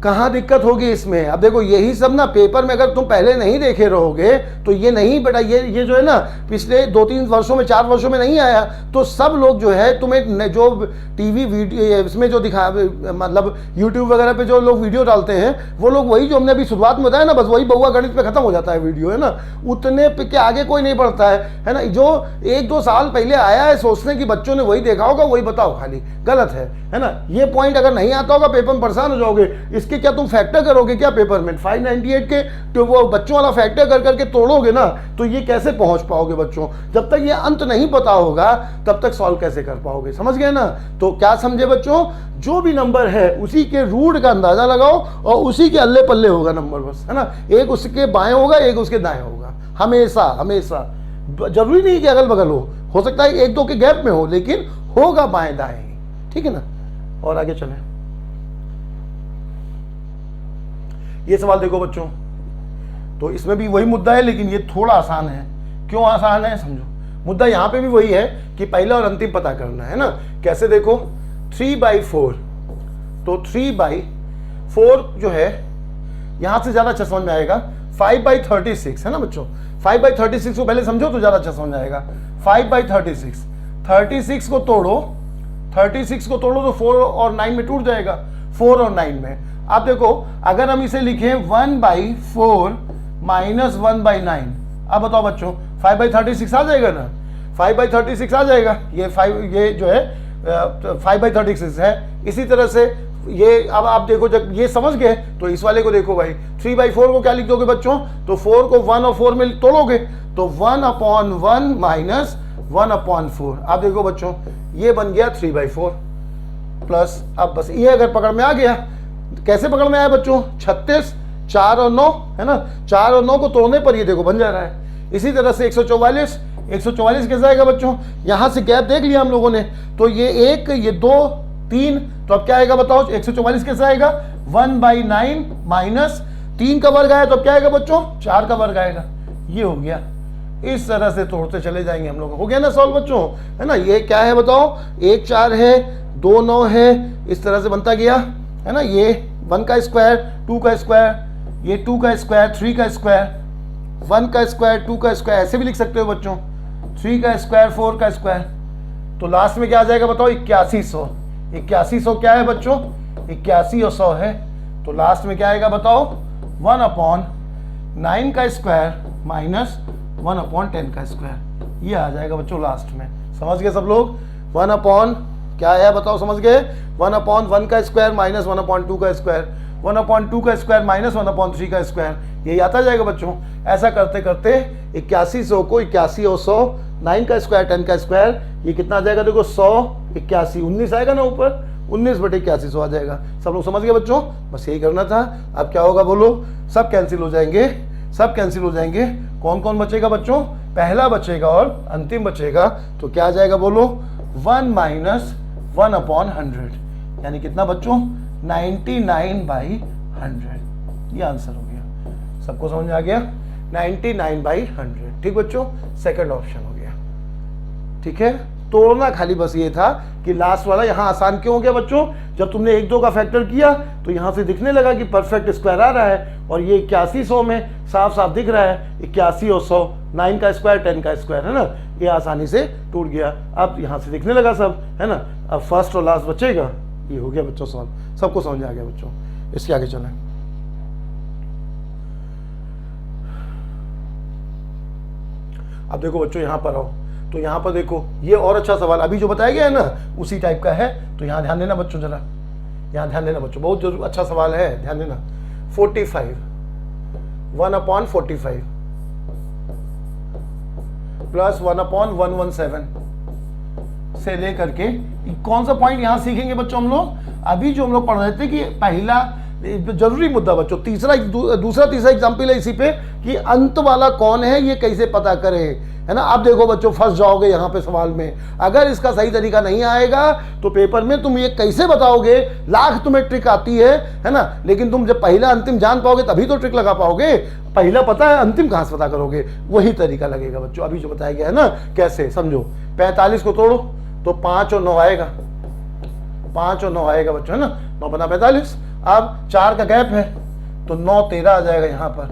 कहाँ दिक्कत होगी इसमें, अब देखो यही सब ना पेपर में अगर तुम पहले नहीं देखे रहोगे तो ये नहीं बेटा, ये जो है ना पिछले 2-3 वर्षों में, 4 वर्षों में नहीं आया, तो सब लोग जो है तुम्हें जो टीवी वीडियो इसमें जो दिखा, मतलब यूट्यूब वगैरह पे जो लोग वीडियो डालते हैं, वो लोग वही जो हमने अभी शुरुआत में बताया ना, बस वही बहुआ गणित पे खत्म हो जाता है वीडियो, है ना। उतने पे के आगे कोई नहीं बढ़ता है ना। जो 1-2 साल पहले आया है सोचने की बच्चों ने वही देखा होगा, वही बताओ, खाली गलत है ना। ये पॉइंट अगर नहीं आता होगा पेपर में परेशान हो जाओगे। इसके क्या तुम फैक्टर करोगे क्या पेपर में, 598 के तो वो बच्चों वाला फैक्टर कर करके तोड़ोगे ना, तो ये कैसे पहुंच पाओगे बच्चों। जब तक ये अंत नहीं पता होगा तब तक सॉल्व कैसे कर पाओगे, समझ गए ना। तो क्या समझे बच्चों, जो भी नंबर है उसी के रूट का अंदाजा लगाओ और उसी के अल्ले पल्ले होगा नंबर, बस, है ना। एक उसके बाएं होगा, एक उसके दाएं होगा, हमेशा हमेशा। जरूरी नहीं कि अगल बगल हो सकता है 1-2 के गैप में हो, लेकिन होगा बाएं दाएं, ठीक है ना। और आगे चलें, ये सवाल देखो बच्चों, तो इसमें भी वही मुद्दा है, लेकिन ये थोड़ा आसान है। क्यों आसान है समझो, मुद्दा यहाँ पे भी वही है कि पहला और अंतिम पता करना है ना। कैसे देखो, 3/4, तो 3/4 जो है यहां से ज्यादा अच्छा समझ में आएगा। 5/36 है ना बच्चों, 5/36 को पहले समझो तो ज्यादा अच्छा समझ में आएगा। 5/36, 36 को तोड़ो, 36 को तोड़ो तो 4 और 9 में टूट जाएगा, 4 और 9 में। आप देखो अगर हम इसे लिखें 1/4 माइनस 1/9, अब बताओ बच्चों 5/36 आ जाएगा ना, 5/36 आ जाएगा। ये जो है 5/36 है। इसी तरह से ये अब आप देखो, जब ये समझ गए तो इस वाले को देखो भाई, 3/4 को क्या लिख दोगे बच्चों, तो 4 को 1 और 4 में तोड़ोगे तो 1/1 माइनस 1/4। आप देखो बच्चों ये बन गया 3/4 प्लस, अब बस ये अगर पकड़ में आ गया, कैसे पकड़ में आया बच्चों, 36, 4 और 9 है ना, 4 और 9 को तोड़ने पर ये देखो बन जा रहा है। इसी तरह से 144, 144 कैसे आएगा बच्चों, यहां से गैप देख लिया हम लोगों ने, तो ये 1, ये 2, 3, तो अब क्या आएगा बताओ 144 कैसे आएगा, 1/9 माइनस 3 का वर्ग आया तो अब क्या आएगा बच्चों, 4 का वर्ग आएगा। ये हो गया, इस तरह से तोड़ते चले जाएंगे हम लोग। हो गया ना सॉल्व बच्चों, है ना। ये क्या है बताओ, 1 4 है, 2 9 है, इस तरह से बनता गया है ना। ये 1 का स्क्वायर, 2 का स्क्वायर, ये 2 का स्क्वायर, 3 का स्क्वायर, 1 का स्क्वायर, 2 का स्क्वायर, ऐसे भी लिख सकते हो बच्चों, 3 का स्क्वायर, 4 का स्क्वायर, तो लास्ट में क्या आ जाएगा बताओ, 8100। 8100 क्या है बच्चों, 81 और 100 है, तो लास्ट में क्या आएगा बताओ, 1/9 का स्क्वायर माइनस 1/10 का स्क्वायर, ये आ जाएगा बच्चों लास्ट में। समझ गए सब लोग, 1 क्या है बताओ, समझ गए, 1/1 का स्क्वायर माइनस 1/2 का स्क्वायर, 1/2 का स्क्वायर माइनस 1/3 का स्क्वायर, यही आता जाएगा बच्चों। ऐसा करते करते 8100 को 81 और 100, 9 का स्क्वायर 10 का स्क्वायर, ये कितना आ जाएगा देखो, 100 81 19 आएगा ना ऊपर, 19/8100 आ जाएगा। सब लोग समझ गए बच्चों, बस यही करना था। अब क्या होगा बोलो, सब कैंसिल हो जाएंगे, सब कैंसिल हो जाएंगे। कौन कौन बचेगा बच्चों, पहला बचेगा और अंतिम बचेगा, तो क्या आ जाएगा बोलो, 1 माइनस 1/100, यानी कितना बच्चों, 99/100। ये आंसर हो गया, सबको समझ में आ गया, 99/100। ठीक बच्चों, सेकंड ऑप्शन हो गया। ठीक है, तोड़ना खाली बस ये था कि लास्ट वाला यहाँ आसान क्यों हो गया बच्चों, जब तुमने 1 2 का फैक्टर किया तो यहाँ से दिखने लगा कि परफेक्ट स्क्वायर आ रहा है, और ये 8100 में साफ साफ दिख रहा है 81 और 100, 9 का स्क्वायर 10 का स्क्वायर है ना, ये आसानी से टूट गया। अब यहाँ से दिखने लगा सब, है ना। अब फर्स्ट और लास्ट बचेगा, ये हो गया बच्चों सॉल्व, सबको समझ आ गया बच्चों। इसके आगे चलें, अब देखो बच्चों यहाँ पर आओ, तो यहाँ पर देखो ये और अच्छा सवाल अभी जो बताया गया है ना उसी टाइप का है, तो यहाँ ध्यान देना बच्चों, जरा यहाँ ध्यान देना बच्चों, बहुत जरूर अच्छा सवाल है, ध्यान देना। 45 1/45 प्लस 1/117 से लेकर के कौन सा पॉइंट यहाँ सीखेंगे बच्चों हम लोग, अभी जो हम लोग पढ़ रहे थे कि पहला जरूरी मुद्दा बच्चों, दूसरा तीसरा एग्जाम्पल है इसी पे कि अंत वाला कौन है, ये कैसे पता करें, है ना। आप देखो बच्चों फंस जाओगे यहाँ पे सवाल में, अगर इसका सही तरीका नहीं आएगा तो पेपर में तुम ये कैसे बताओगे, लाख तुम्हें ट्रिक आती है ना, लेकिन तुम जब पहला अंतिम जान पाओगे तभी तो ट्रिक लगा पाओगे, पहला पता है अंतिम कहाँ से पता करोगे, वही तरीका लगेगा बच्चों अभी जो बताया गया है ना। कैसे समझो, 45 को तोड़ो तो 5 और 9 आएगा, 5 और 9 आएगा बच्चों, है ना, 9 बना 45। अब 4 का गैप है तो 9 13 आ जाएगा यहाँ पर,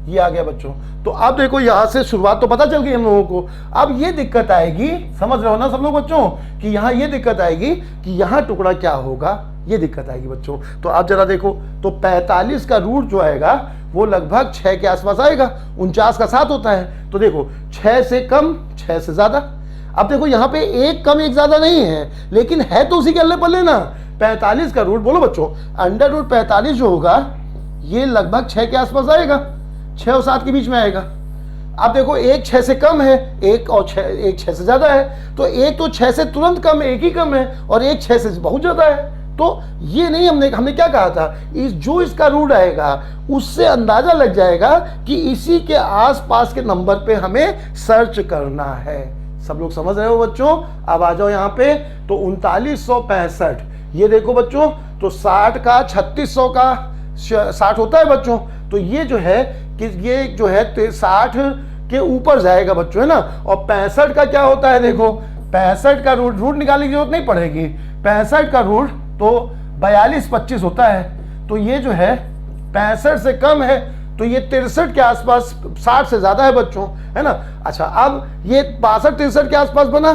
ये आ गया बच्चों। तो अब देखो यहाँ से शुरुआत तो पता चल गई हम लोगों को, अब ये दिक्कत आएगी, समझ रहे हो ना सब लोग बच्चों, कि यहाँ ये दिक्कत आएगी कि यहाँ टुकड़ा क्या होगा, ये दिक्कत आएगी बच्चों। तो आप जरा देखो, तो 45 का रूट जो आएगा वो लगभग 6 के आसपास आएगा, 49 का 7 होता है, तो देखो 6 से कम 6 से ज्यादा। अब देखो यहाँ पे एक कम एक ज्यादा नहीं है, लेकिन है तो उसी के अल्ले पल्ले ना। 45 का रूट बोलो बच्चों, अंडर रूट 45 जो होगा ये लगभग 6 के आसपास आएगा, 6 और 7 के बीच में आएगा। अब देखो एक 6 से कम है, एक 6 से ज्यादा है, तो एक तो 6 से तुरंत कम है, एक ही कम है, और एक 6 से बहुत ज्यादा है। तो ये नहीं, हमने क्या कहा था, जो इसका रूट आएगा उससे अंदाजा लग जाएगा कि इसी के आसपास के नंबर पे हमें सर्च करना है। सब लोग समझ रहे हो बच्चों। अब आ जाओ यहाँ पे, तो 3965, ये देखो बच्चों, तो 60 का 3600 का 60 होता है बच्चों, तो ये जो है कि ये जो है 60 के ऊपर जाएगा बच्चों, है ना। और 65 का क्या होता है देखो, 65 का रूट निकालने की जरूरत नहीं पड़ेगी। 65 का रूट तो 42 25 होता है, तो ये जो है 65 से कम है, तो ये 63 के आसपास, 60 से ज्यादा है बच्चों, है ना। अच्छा, अब ये 62 63 के आसपास बना।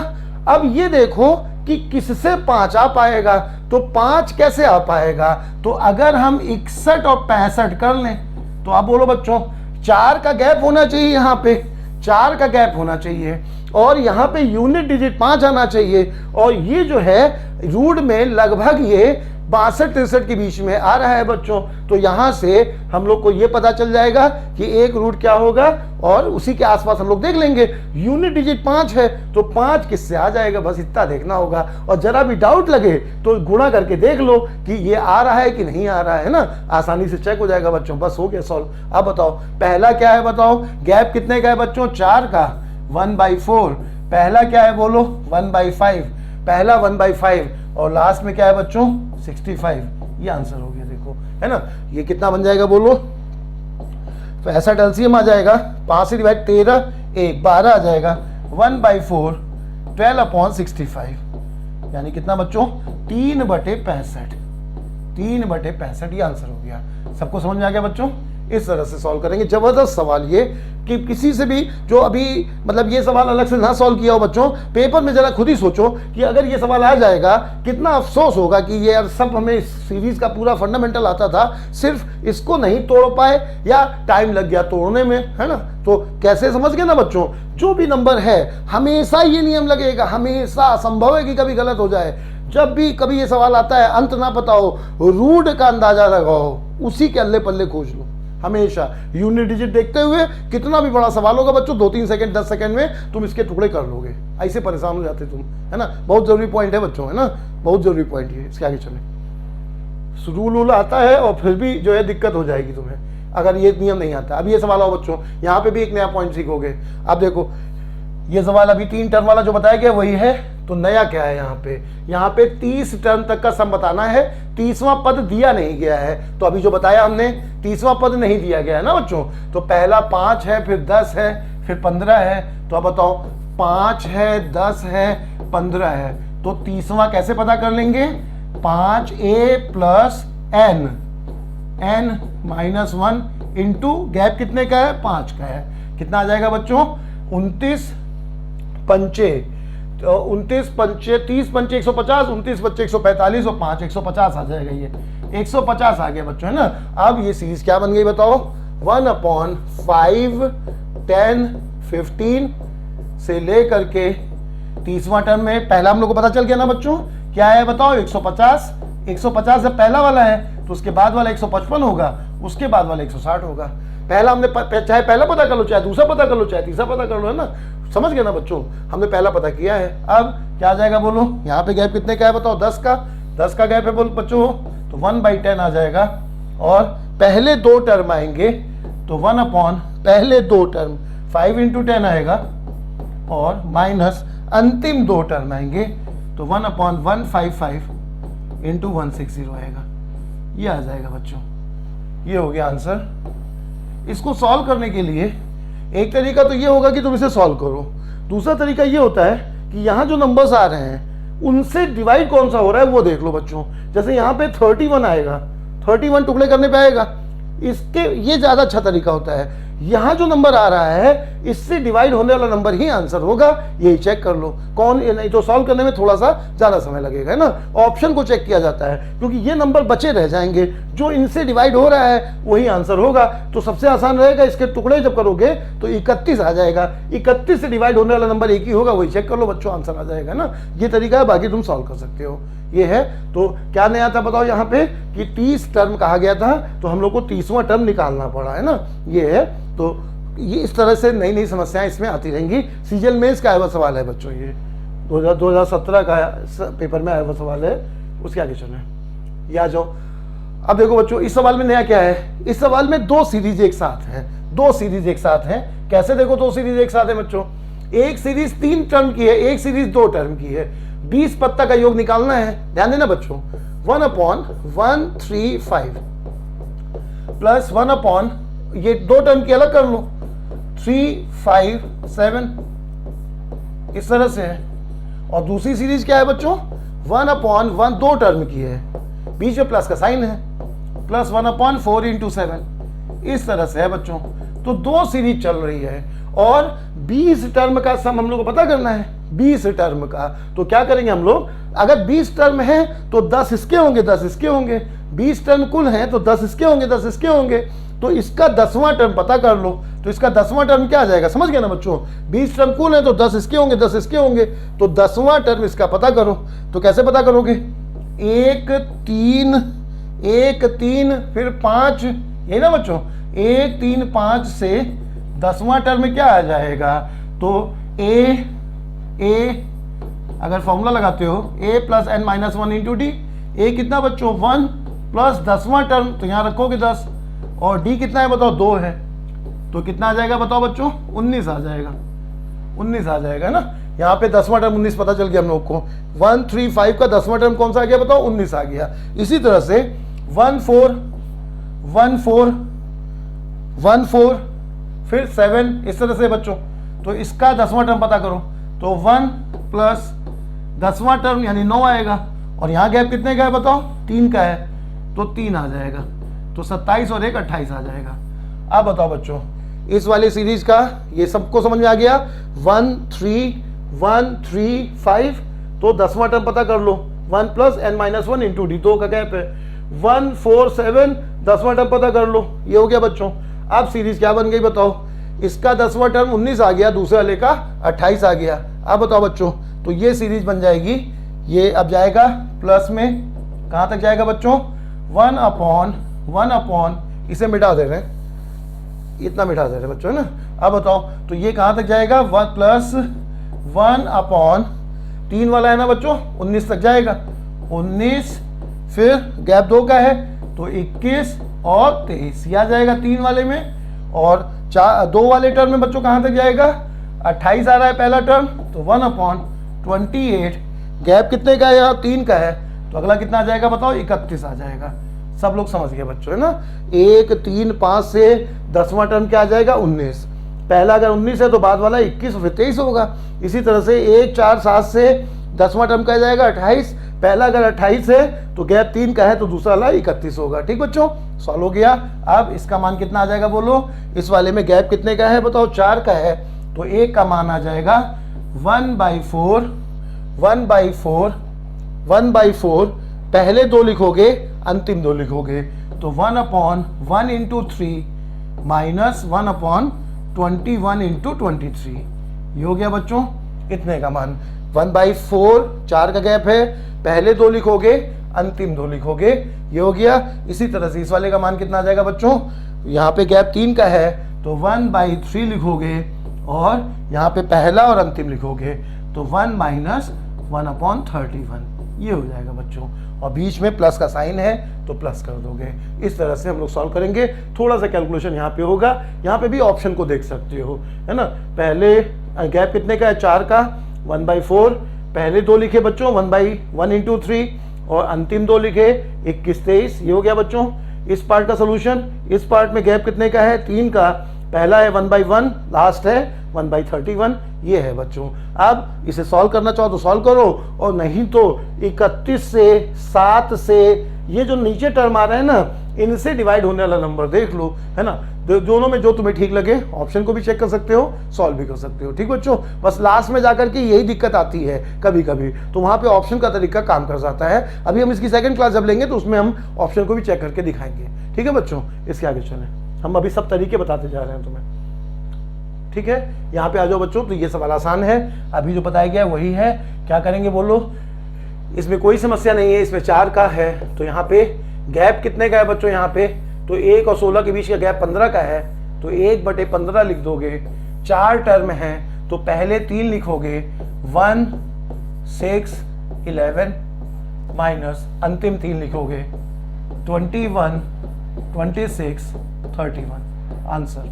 अब ये देखो कि किससे 5 आ पाएगा, तो 5 कैसे आ पाएगा, तो अगर हम 61 और 65 कर लें तो आप बोलो बच्चों 4 का गैप होना चाहिए, यहाँ पे 4 का गैप होना चाहिए, और यहाँ पे यूनिट डिजिट 5 आना चाहिए, और ये जो है रूट में लगभग ये 62 63 के बीच में आ रहा है बच्चों। तो यहां से हम लोग को ये पता चल जाएगा कि एक रूट क्या होगा, और उसी के आसपास हम लोग देख लेंगे। यूनिट डिजिट 5 है, तो 5 किससे आ जाएगा, बस इतना देखना होगा। और जरा भी डाउट लगे तो गुणा करके देख लो कि ये आ रहा है कि नहीं आ रहा है ना, आसानी से चेक हो जाएगा बच्चों। बस हो गया सॉल्व। अब बताओ पहला क्या है, बताओ गैप कितने का है बच्चों, 4 का, 1/4। पहला क्या है बोलो, 1/5, पहला 1/5, और लास्ट में क्या है बच्चों 65। ये आंसर हो गया, देखो है ना। ये कितना बन जाएगा बोलो, तो ऐसा एलसीएम आ जाएगा 5 से डिवाइड 13 1 12 आ जाएगा, 1/4 12/65, यानी कितना बच्चों 3/65, 3/65। ये आंसर हो गया। सबको समझ में आ गया बच्चों। इस तरह से सॉल्व करेंगे। जबरदस्त सवाल ये, कि किसी से भी जो अभी मतलब ये सवाल अलग से ना सॉल्व किया हो बच्चों, पेपर में जरा खुद ही सोचो कि अगर ये सवाल आ जाएगा कितना अफसोस होगा कि ये यार सब हमें इस सीरीज का पूरा फंडामेंटल आता था, सिर्फ इसको नहीं तोड़ पाए या टाइम लग गया तोड़ने में, है ना। तो कैसे समझ गए ना बच्चों, जो भी नंबर है हमेशा ये नियम लगेगा, हमेशा असंभव है कि कभी गलत हो जाए। जब भी कभी ये सवाल आता है अंत ना पता हो, रूट का अंदाजा लगाओ, उसी के अल्ले पल्ले खोज लो हमेशा। यूनिट डिजिट देखते हुए कितना भी बड़ा सवाल होगा बच्चों, 2-3 सेकंड 10 सेकंड में तुम इसके टुकड़े कर लोगे, ऐसे परेशान हो जाते तुम, है ना। बहुत जरूरी पॉइंट है बच्चों, है ना, बहुत जरूरी पॉइंट है। इसके आगे चले, रूल आता है और फिर भी जो है दिक्कत हो जाएगी तुम्हें अगर ये नियम नहीं आता। अब ये सवाल आओ बच्चों, यहाँ पे भी एक नया पॉइंट सीखोगे। अब देखो ये सवाल अभी 3 टर्म वाला जो बताया गया वही है, तो नया क्या है यहाँ पे 30 टर्म तक का सम बताना है। 30वां पद दिया नहीं गया है, तो अभी जो बताया हमने 30वां पद नहीं दिया गया है ना बच्चों। तो पहला 5 है, फिर 10 है, फिर 15 है। तो अब बताओ 5 है, 10 है, 15 है, तो 30वां कैसे पता कर लेंगे, 5a + n, n - 1 into gap कितने का है, 5 का है। कितना आ जाएगा बच्चों, 29 पंचे, तो 29 पंचे 30 पंचे 150, 29 पंचे 145 और 5 150 आ जाएगा। ये 150 आ गया बच्चों, है ना। अब ये सीरीज क्या बन गई बताओ, 1/5 10 15 से लेकर के 30वां टर्म में पहला हम लोग को पता चल गया ना बच्चों, क्या है बताओ 150। 150 जब पहला वाला है तो उसके बाद वाला 155 होगा, उसके बाद वाला 160 होगा। पहला हमने चाहे पहला पता कर लो, चाहे दूसरा पता कर लो, चाहे तीसरा पता कर लो, है ना। समझ गए ना बच्चों, हमने पहला पता किया है। अब क्या आ जाएगा बोलो, यहाँ पे गैप कितने का है बताओ, 10 का। 10 का गैप है बोल बच्चों, तो 1/10 आ जाएगा। और पहले 2 टर्म आएंगे तो 1/ पहले 2 टर्म 5 × 10 आएगा, और माइनस अंतिम 2 टर्म आएंगे तो 1/155 × 160 आएगा। ये आ जाएगा बच्चों, ये हो गया आंसर। इसको सॉल्व करने के लिए एक तरीका तो ये होगा कि तुम इसे सॉल्व करो, दूसरा तरीका ये होता है कि यहाँ जो नंबर्स आ रहे हैं उनसे डिवाइड कौन सा हो रहा है वो देख लो बच्चों। जैसे यहाँ पे 31 आएगा, 31 टुकड़े करने पे आएगा, इसके ये ज़्यादा अच्छा तरीका होता है। यहाँ जो नंबर आ रहा है इससे डिवाइड होने वाला नंबर ही आंसर होगा, यही चेक कर लो कौन, नहीं तो सॉल्व करने में थोड़ा सा ज़्यादा समय लगेगा, है ना। ऑप्शन को चेक किया जाता है क्योंकि ये नंबर बचे रह जाएंगे, जो इनसे डिवाइड हो रहा है वही आंसर होगा। तो सबसे आसान रहेगा, इसके टुकड़े जब करोगे तो 31 आ जाएगा, 31 से डिवाइड होने वाला नंबर एक ही होगा, वही चेक कर लो बच्चों, आंसर आ जाएगा ना। ये तरीका है, बाकी तुम सॉल्व कर सकते हो। ये है, तो क्या नया था बताओ यहाँ पे कि 30 टर्म कहा गया था, तो हम लोग को 30वां टर्म निकालना पड़ा, है ना। ये है, तो ये इस तरह से नई नई समस्याएं इसमें आती रहेंगी। सीजीएल मेंस का आया हुआ सवाल है बच्चों, ये 2017 का पेपर में आया हुआ सवाल है। उसके आगे चलें, ये आ जाओ। अब देखो बच्चों, इस सवाल में नया क्या है, इस सवाल में 2 सीरीज एक साथ है, 2 सीरीज एक साथ है। कैसे देखो 2 सीरीज एक साथ है बच्चों, एक सीरीज 3 टर्म की है, एक सीरीज 2 टर्म की है। 20 पत्ता का योग निकालना है, ध्यान देना बच्चों। 1/135 प्लस 1/, ये 2 टर्म की अलग कर लो, 357 इस तरह से है। और दूसरी सीरीज क्या है बच्चों, 1/1 दो टर्म की है, बीच में प्लस का साइन है, प्लस 1/4 इंटू 7 इस तरह से है बच्चों। तो दो सीरीज चल रही है और 20 टर्म का सम हम लोग को पता करना है, 20 टर्म का। तो क्या करेंगे हम लोग, अगर 20 टर्म है तो 10 इसके होंगे, 10 इसके होंगे, 20 टर्म कुल है तो 10 इसके होंगे, 10 इसके होंगे। तो इसका 10वां टर्म पता कर लो, तो इसका 10वां टर्म क्या आ जाएगा, समझ गए ना बच्चों, 20 टर्म कुल है तो 10 इसके होंगे, 10 इसके होंगे, तो 10वां टर्म इसका पता करो। तो कैसे पता करोगे, 1 3 फिर 5, यही ना बच्चों, 1 3 5 से 10वां टर्म क्या आ जाएगा, तो ए अगर फॉर्मूला लगाते हो a plus n minus 1 into d, ए कितना बच्चों 1 प्लस 10वां टर्म तो यहाँ रखोगे 10, और डी कितना है बताओ 2 है, तो कितना आ जाएगा बताओ बच्चों, 19 आ जाएगा, 19 आ जाएगा ना। यहाँ पे 10वां टर्म 19 पता चल गया हम लोग को। 1 3 5 का 10वां टर्म कौन सा आ गया बताओ, 19 आ गया। इसी तरह से 1 4 1 4 1 4 फिर 7 इस तरह से बच्चों। तो इसका 10वां टर्म पता करो, तो 1 प्लस 10वां टर्म यानी 9 आएगा, और यहाँ गैप कितने का है बताओ, 3 का है, तो 3 आ जाएगा, तो 27 और 1 28 आ जाएगा। अब बताओ बच्चों इस वाली सीरीज का ये सबको समझ में आ गया, 1 3 1 3 5, तो 10वां टर्म पता कर लो, 1 plus n minus 1 into D, 2 का गैप है, 1 4 7 10वां टर्म पता कर लो, ये हो गया बच्चों। अब सीरीज क्या बन गई बताओ, इसका 10वां टर्म 19 आ गया, दूसरे वाले का 28 आ गया। अब बताओ बच्चों, तो ये सीरीज बन जाएगी, ये अब जाएगा प्लस में, कहाँ तक जाएगा बच्चों, 1/1 इसे मिटा दे रहे हैं, इतना मिटा दे रहे हैं बच्चों, है ना। अब बताओ तो ये कहाँ तक जाएगा, 1 प्लस 1/3 वाला है ना बच्चों, 19 तक जाएगा, 19 फिर गैप 2 का है तो 21 और 23 ये आ जाएगा 3 वाले में, और 2 वाले टर्म में बच्चों कहाँ तक जाएगा, 28 आ रहा है पहला टर्म, तो 1/28, गैप कितने का है यहाँ, 3 का है, तो अगला कितना आ जाएगा बताओ, 31 आ जाएगा। सब लोग समझ गए बच्चों, है ना। 1 3 5 से 10वां टर्म क्या आ जाएगा, 19, पहला अगर 19 है तो बाद वाला 21 फिर 23 होगा। इसी तरह से 1 4 7 से 10वां टर्म क्या जाएगा, 28, पहला अगर 28 है तो गैप 3 का है तो दूसरा वाला 31 होगा। ठीक बच्चों, सॉल्व हो गया। अब इसका मान कितना आ जाएगा बोलो, इस वाले में गैप कितने का है बताओ, 4 का है, तो 1 का मान आ जाएगा 1/4, 1/4 पहले 2 लिखोगे अंतिम 2 लिखोगे, तो 1/1 इंटू 3 माइनस 1/21 इंटू 23, ये हो गया बच्चों इतने का मान। 1/4 4 का गैप है, पहले 2 लिखोगे अंतिम 2 लिखोगे, ये हो गया। इसी तरह से इस वाले का मान कितना आ जाएगा बच्चों, यहाँ पे गैप 3 का है तो 1/3 लिखोगे, और यहाँ पे पहला और अंतिम लिखोगे तो 1 माइनस 1/31, ये हो जाएगा बच्चों। और बीच में प्लस का साइन है तो प्लस कर दोगे। इस तरह से हम लोग सॉल्व करेंगे। थोड़ा सा कैलकुलेशन यहाँ पे होगा, यहाँ पे भी ऑप्शन को देख सकते हो, है ना। पहले गैप कितने का है, 4 का, 1/4 पहले 2 लिखे बच्चों 1/1 इंटू 3, और अंतिम 2 लिखे 21 23, ये हो गया बच्चों इस पार्ट का सोल्यूशन। इस पार्ट में गैप कितने का है, 3 का, पहला है 1/1, लास्ट है 1/31, ये है बच्चों। अब इसे सॉल्व करना चाहो तो सॉल्व करो, और नहीं तो 31 से 7 से ये जो नीचे टर्म आ रहे हैं ना, इनसे डिवाइड होने वाला नंबर देख लो, है ना। दोनों में जो तुम्हें ठीक लगे ऑप्शन को भी चेक कर सकते हो, सॉल्व भी कर सकते हो। ठीक बच्चों, बस लास्ट में जाकर के यही दिक्कत आती है कभी कभी, तो वहां पे ऑप्शन का तरीका काम कर जाता है। अभी हम इसकी सेकंड क्लास जब लेंगे तो उसमें हम ऑप्शन को भी चेक करके दिखाएंगे। ठीक है बच्चों, इसके आगे चलें, हम अभी सब तरीके बताते जा रहे हैं तुम्हें। ठीक है, यहाँ पे आ जाओ बच्चों। तो ये सवाल आसान है, अभी जो बताया गया वही है। क्या करेंगे बोलो, इसमें कोई समस्या नहीं है, इसमें 4 का है, तो यहाँ पे गैप कितने का है बच्चों, यहाँ पे तो 1 और 16 के बीच का गैप 15 का है, तो 1/15 लिख दोगे। 4 टर्म है तो पहले 3 लिखोगे, 1 6 11 माइनस अंतिम 3 लिखोगे, 21 26 31। आंसर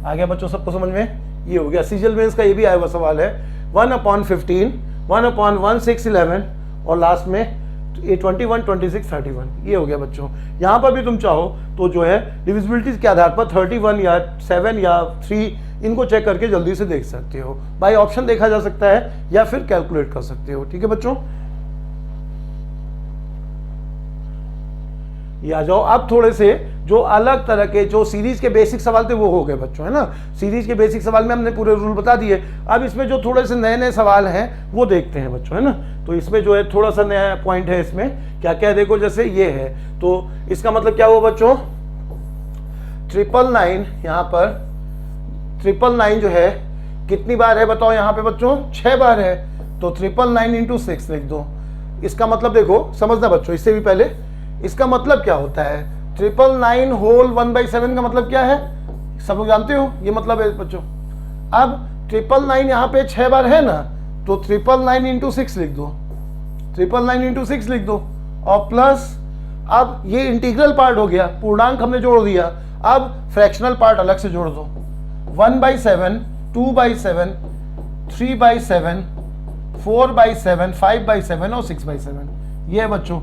आ गया बच्चों, सबको समझ में, ये हो गया। सीजल मेंस का ये भी आया हुआ सवाल है, 1/15 1/1 6 11 और लास्ट में ये 21, 26, 31 ये हो गया बच्चों। यहाँ पर भी तुम चाहो तो जो है डिविजिबिलिटीज के आधार पर 31 या 7 या 3 इनको चेक करके जल्दी से देख सकते हो। बाय ऑप्शन देखा जा सकता है या फिर कैलकुलेट कर सकते हो। ठीक है बच्चों, ये आ जाओ। अब थोड़े से जो अलग तरह के जो सीरीज के बेसिक सवाल थे वो हो गए बच्चों, है ना। सीरीज के बेसिक सवाल में हमने पूरे रूल बता दिए। अब इसमें जो थोड़े से नए नए सवाल हैं वो देखते हैं बच्चों, है ना। तो इसमें जो है थोड़ा सा नया पॉइंट है, इसमें क्या क्या देखो, जैसे ये है तो इसका मतलब क्या हुआ बच्चों, 999 यहाँ पर 999 जो है कितनी बार है बताओ यहाँ पे बच्चों, 6 बार है। तो 999 इंटू 6 लिख दो। इसका मतलब देखो समझना बच्चों, इससे भी पहले इसका मतलब क्या होता है, 999 होल 1/7 का मतलब क्या है, सब लोग जानते हो ये मतलब है बच्चों। अब 999 यहाँ पे 6 बार है ना, तो 999 इंटू 6 लिख दो, 999 इंटू 6 लिख दो। और प्लस अब ये इंटीग्रल पार्ट हो गया, पूर्णांक हमने जोड़ दिया। अब फ्रैक्शनल पार्ट अलग से जोड़ दो, 1/7, 2/7, 3/7, 4/7, 5/7 और 6/7 ये है बच्चों।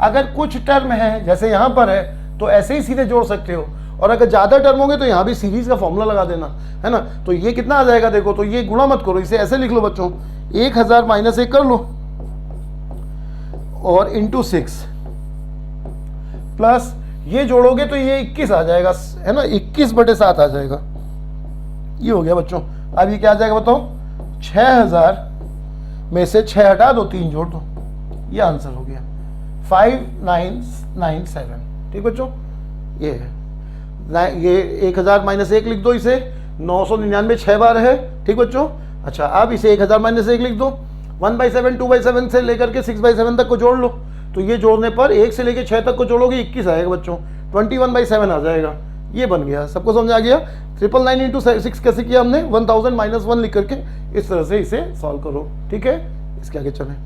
अगर कुछ टर्म है जैसे यहाँ पर है तो ऐसे ही सीधे जोड़ सकते हो, और अगर ज़्यादा टर्म होंगे तो यहाँ भी सीरीज का फॉर्मूला लगा देना, है ना। तो ये कितना आ जाएगा देखो, तो ये गुणा मत करो, इसे ऐसे लिख लो बच्चों, 1000 माइनस 1 कर लो और इंटू 6 प्लस ये जोड़ोगे तो ये 21 आ जाएगा, है ना, 21/7 आ जाएगा। ये हो गया बच्चों। अब ये क्या आ जाएगा बताओ, 6000 में से 6 हटा दो, 3 जोड़ दो, ये आंसर हो गया 5997। ठीक बच्चों, ये है ये 1000 माइनस 1 लिख दो, इसे 999 6 बार है। ठीक बच्चों, अच्छा अब इसे 1000 माइनस 1 लिख दो, 1/7, 2/7 से लेकर के 6/7 तक को जोड़ लो। तो ये जोड़ने पर 1 से लेकर 6 तक को जोड़ोगे 21 आएगा बच्चों, 21/7 आ जाएगा। ये बन गया, सबको समझ आ गया। 999 इंटू 6 कैसे किया हमने, 1000 माइनस 1 लिख करके इस तरह से इसे सॉल्व करो। ठीक है, इसके आगे चलें।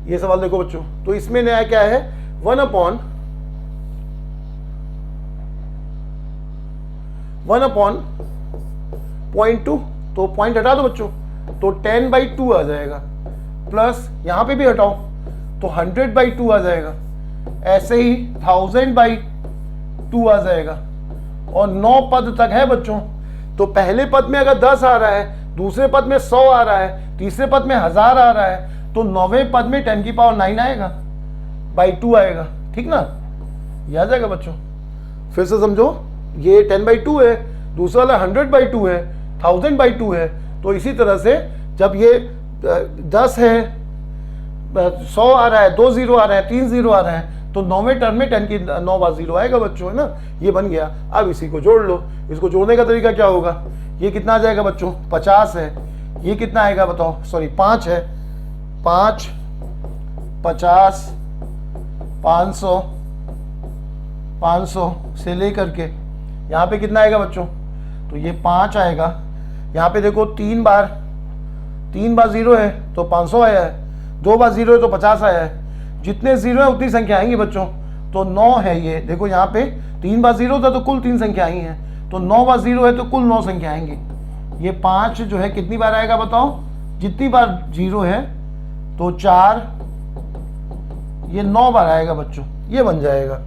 ये सवाल देखो बच्चों, तो इसमें नया क्या है, 1/0.2, तो पॉइंट हटा दो बच्चों, तो 10/2 आ जाएगा। प्लस यहां पे भी हटाओ तो 100/2 आ जाएगा। ऐसे ही 1000/2 आ जाएगा। और 9 पद तक है बच्चों, तो पहले पद में अगर 10 आ रहा है, दूसरे पद में 100 आ रहा है, तीसरे पद में 1000 आ रहा है, तो 9वें पद में 10⁹ आएगा, बाई 2 आएगा। ठीक ना, ये आ जाएगा बच्चों। फिर से समझो, ये 10/2 है, दूसरा वाला 100/2 है, 1000/2 है। तो इसी तरह से जब ये 10 है, 100 आ रहा है, 2 0 आ रहा है, 3 0 आ रहा है, तो 9वें टर्म में 10⁹ बार 0 आएगा बच्चों, है ना। ये बन गया। अब इसी को जोड़ लो। इसको जोड़ने का तरीका क्या होगा, ये कितना आ जाएगा बच्चों, 50 है। ये कितना आएगा बताओ, सॉरी 5 है, 5, 50, 500, 500 से लेकर के यहाँ पे कितना आएगा बच्चों, तो ये 5 आएगा। यहाँ पे देखो 3 बार 0 है तो 500 आया है, 2 बार 0 है तो 50 आया है। जितने 0 है उतनी संख्या आएंगी बच्चों, तो 9 है। ये देखो यहाँ पे 3 बार 0 था तो कुल 3 संख्या आई हैं, तो 9 बार 0 है तो कुल 9 संख्या आएंगी। ये 5 जो है कितनी बार आएगा बताओ, जितनी बार 0 है तो 4, ये 9 बार आएगा बच्चों, ये बन जाएगा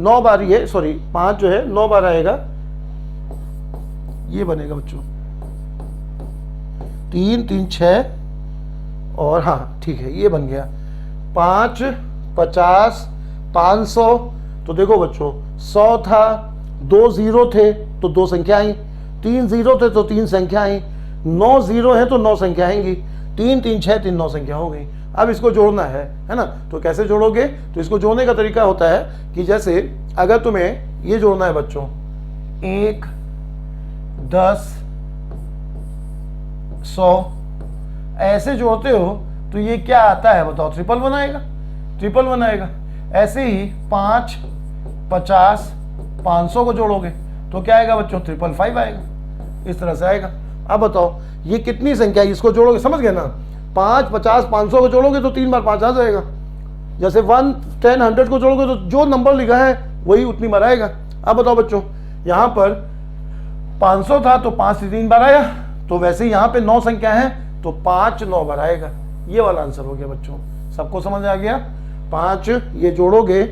9 बार, ये सॉरी 5 जो है 9 बार आएगा, ये बनेगा बच्चों 3 3 6 और हाँ ठीक है, ये बन गया 5, 50, 500। तो देखो बच्चों 100 था, 2 0 थे तो 2 संख्या आई, 3 0 थे तो 3 संख्या आई, 9 0 है तो 9 संख्या आएंगी, 3 3 6 3 9 संख्या हो गई। अब इसको जोड़ना है ना। तो कैसे जोड़ोगे, तो इसको जोड़ने का तरीका होता है कि जैसे अगर तुम्हें ये जोड़ना है बच्चों 1, 10, 100 ऐसे जोड़ते हो तो ये क्या आता है बताओ, 111 आएगा, 111 आएगा। ऐसे ही 5, 50, 500 को जोड़ोगे तो क्या आएगा बच्चों, 555 आएगा। इस तरह से आएगा। अब बताओ ये कितनी संख्या है, इसको जोड़ोगे, समझ गए ना। 5, 50, 500 को जोड़ोगे तो 3 बार 5 आ जाएगा। जैसे 1, 10, 100 को जोड़ोगे तो जो नंबर लिखा है वही उतनी बार आएगा। अब बताओ बच्चों, यहाँ पर 500 था तो 5 से 3 बार आया, तो वैसे ही यहाँ पे 9 संख्या है तो 5 9 बार आएगा। ये वाला आंसर हो गया बच्चों। सबको समझ आ गया? 5 ये जोड़ोगे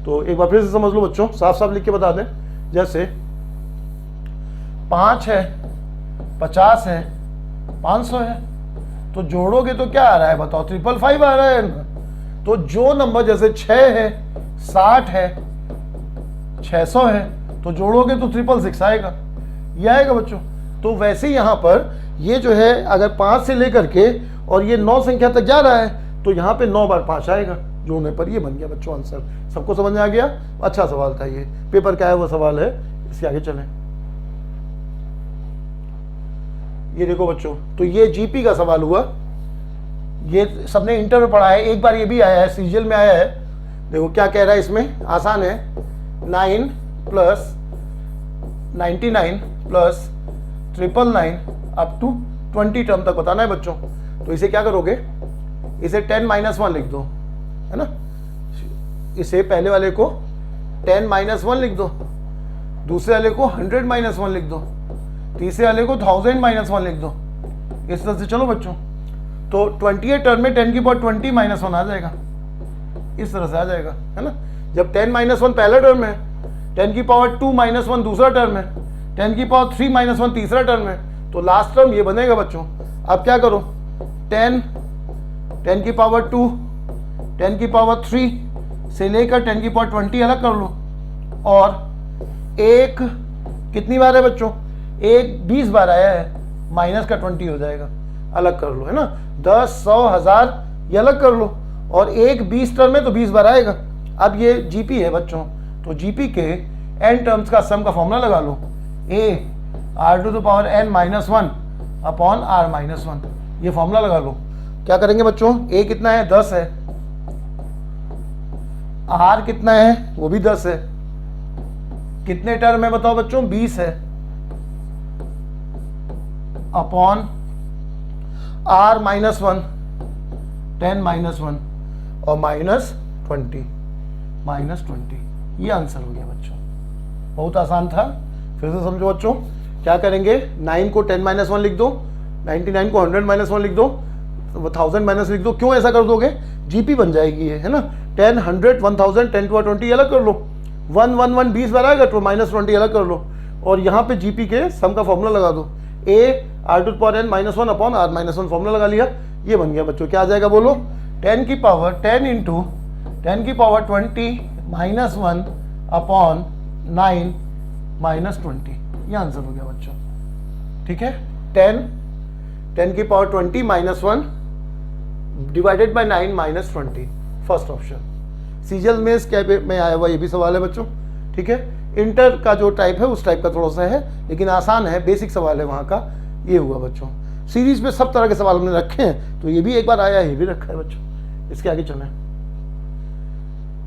तो एक बार फिर से समझ लो बच्चों, साफ साफ लिख के बता दें। जैसे 5 है, 50 है, 500 है, तो जोड़ोगे तो क्या आ रहा है बताओ? 555 आ रहा है ना। तो जो नंबर जैसे 6 है, 60 है, 600 है, तो जोड़ोगे तो 666 आएगा, ये आएगा बच्चों। तो वैसे ही यहाँ पर ये जो है अगर 5 से लेकर के और ये 9 संख्या तक जा रहा है तो यहाँ पे 9 बार 5 आएगा, जोड़ने पर ये बन गया बच्चों आंसर। सबको समझ में आ गया? अच्छा सवाल था ये, पेपर का है वो सवाल है। इसके आगे चलें। ये देखो बच्चों, तो ये जीपी का सवाल हुआ, ये सबने इंटर में पढ़ा है, एक बार ये भी आया है, सीजीएल में आया है। देखो क्या कह रहा है इसमें, आसान है। 9 plus 99 plus 999 up to 20 term तक बताना है बच्चों। तो इसे क्या करोगे, इसे 10-1 लिख दो, है ना। इसे पहले वाले को 10-1 लिख दो, दूसरे वाले को 100-1 लिख दो, तीसरे वाले को 1000-1 लिख दो। इस तरह से चलो बच्चों। तो 28 टर्म में 10 की पावर 20-1 आ जाएगा, इस तरह से आ जाएगा, है ना। जब 10-1 पहला टर्म है, 10 की पावर 2-1 दूसरा टर्म है, 10 की पावर 3-1 तीसरा टर्म है, तो लास्ट टर्म ये बनेगा बच्चों। अब क्या करो, 10 की पावर 2, 10 की पावर 3 से लेकर 10 की पावर 20 अलग कर लो, और एक कितनी बार है बच्चों, एक 20 बार आया है, माइनस का 20 हो जाएगा, अलग कर लो, है ना। 10, 100, 1000 ये अलग कर लो, और एक 20 टर्म में तो 20 बार आएगा। अब ये जीपी है बच्चों, तो जीपी के n टर्म्स का सम का फॉर्मूला लगा लो, a r⁻n-1 अपॉन r-1, ये फॉर्मूला लगा लो। क्या करेंगे बच्चों, a कितना है, 10 है, r कितना है, वो भी 10 है, कितने टर्म है बताओ बच्चों, 20 है, अपॉन r-1 10-1 और -20, ये आंसर हो गया बच्चों। बहुत आसान था, फिर से समझो बच्चों। क्या करेंगे, 9 को 10-1 लिख दो, 99 को 100-1 लिख दो, 1000 लिख दो। क्यों ऐसा कर दोगे, जीपी बन जाएगी ये, है ना। 10, 100, 1000, 10 to 20 अलग कर लो, 1 20 बार आएगा तो -20 अलग कर लो, और यहाँ पे जीपी के सम का फॉर्मूला लगा दो, a r⁻n-1 upon r-1 formula लगा लिया, ये बन गया बच्चों। क्या आ जाएगा बोलो, 10 की पावर 10 इंटू 10 की पावर 20-1 अपॉन 9 -20, ये आंसर हो गया बच्चों। ठीक है, 10 की power 20-1 divided by 9 -20, first option. CGL में इसके में आया हुआ ये भी सवाल है बच्चों। ठीक है, इंटर का जो टाइप है उस टाइप का थोड़ा सा है, लेकिन आसान है, बेसिक सवाल है वहाँ का। ये हुआ बच्चों। सीरीज में सब तरह के सवाल हमने रखे हैं, तो ये भी एक बार आया, ये भी रखा है बच्चों। इसके आगे चलें।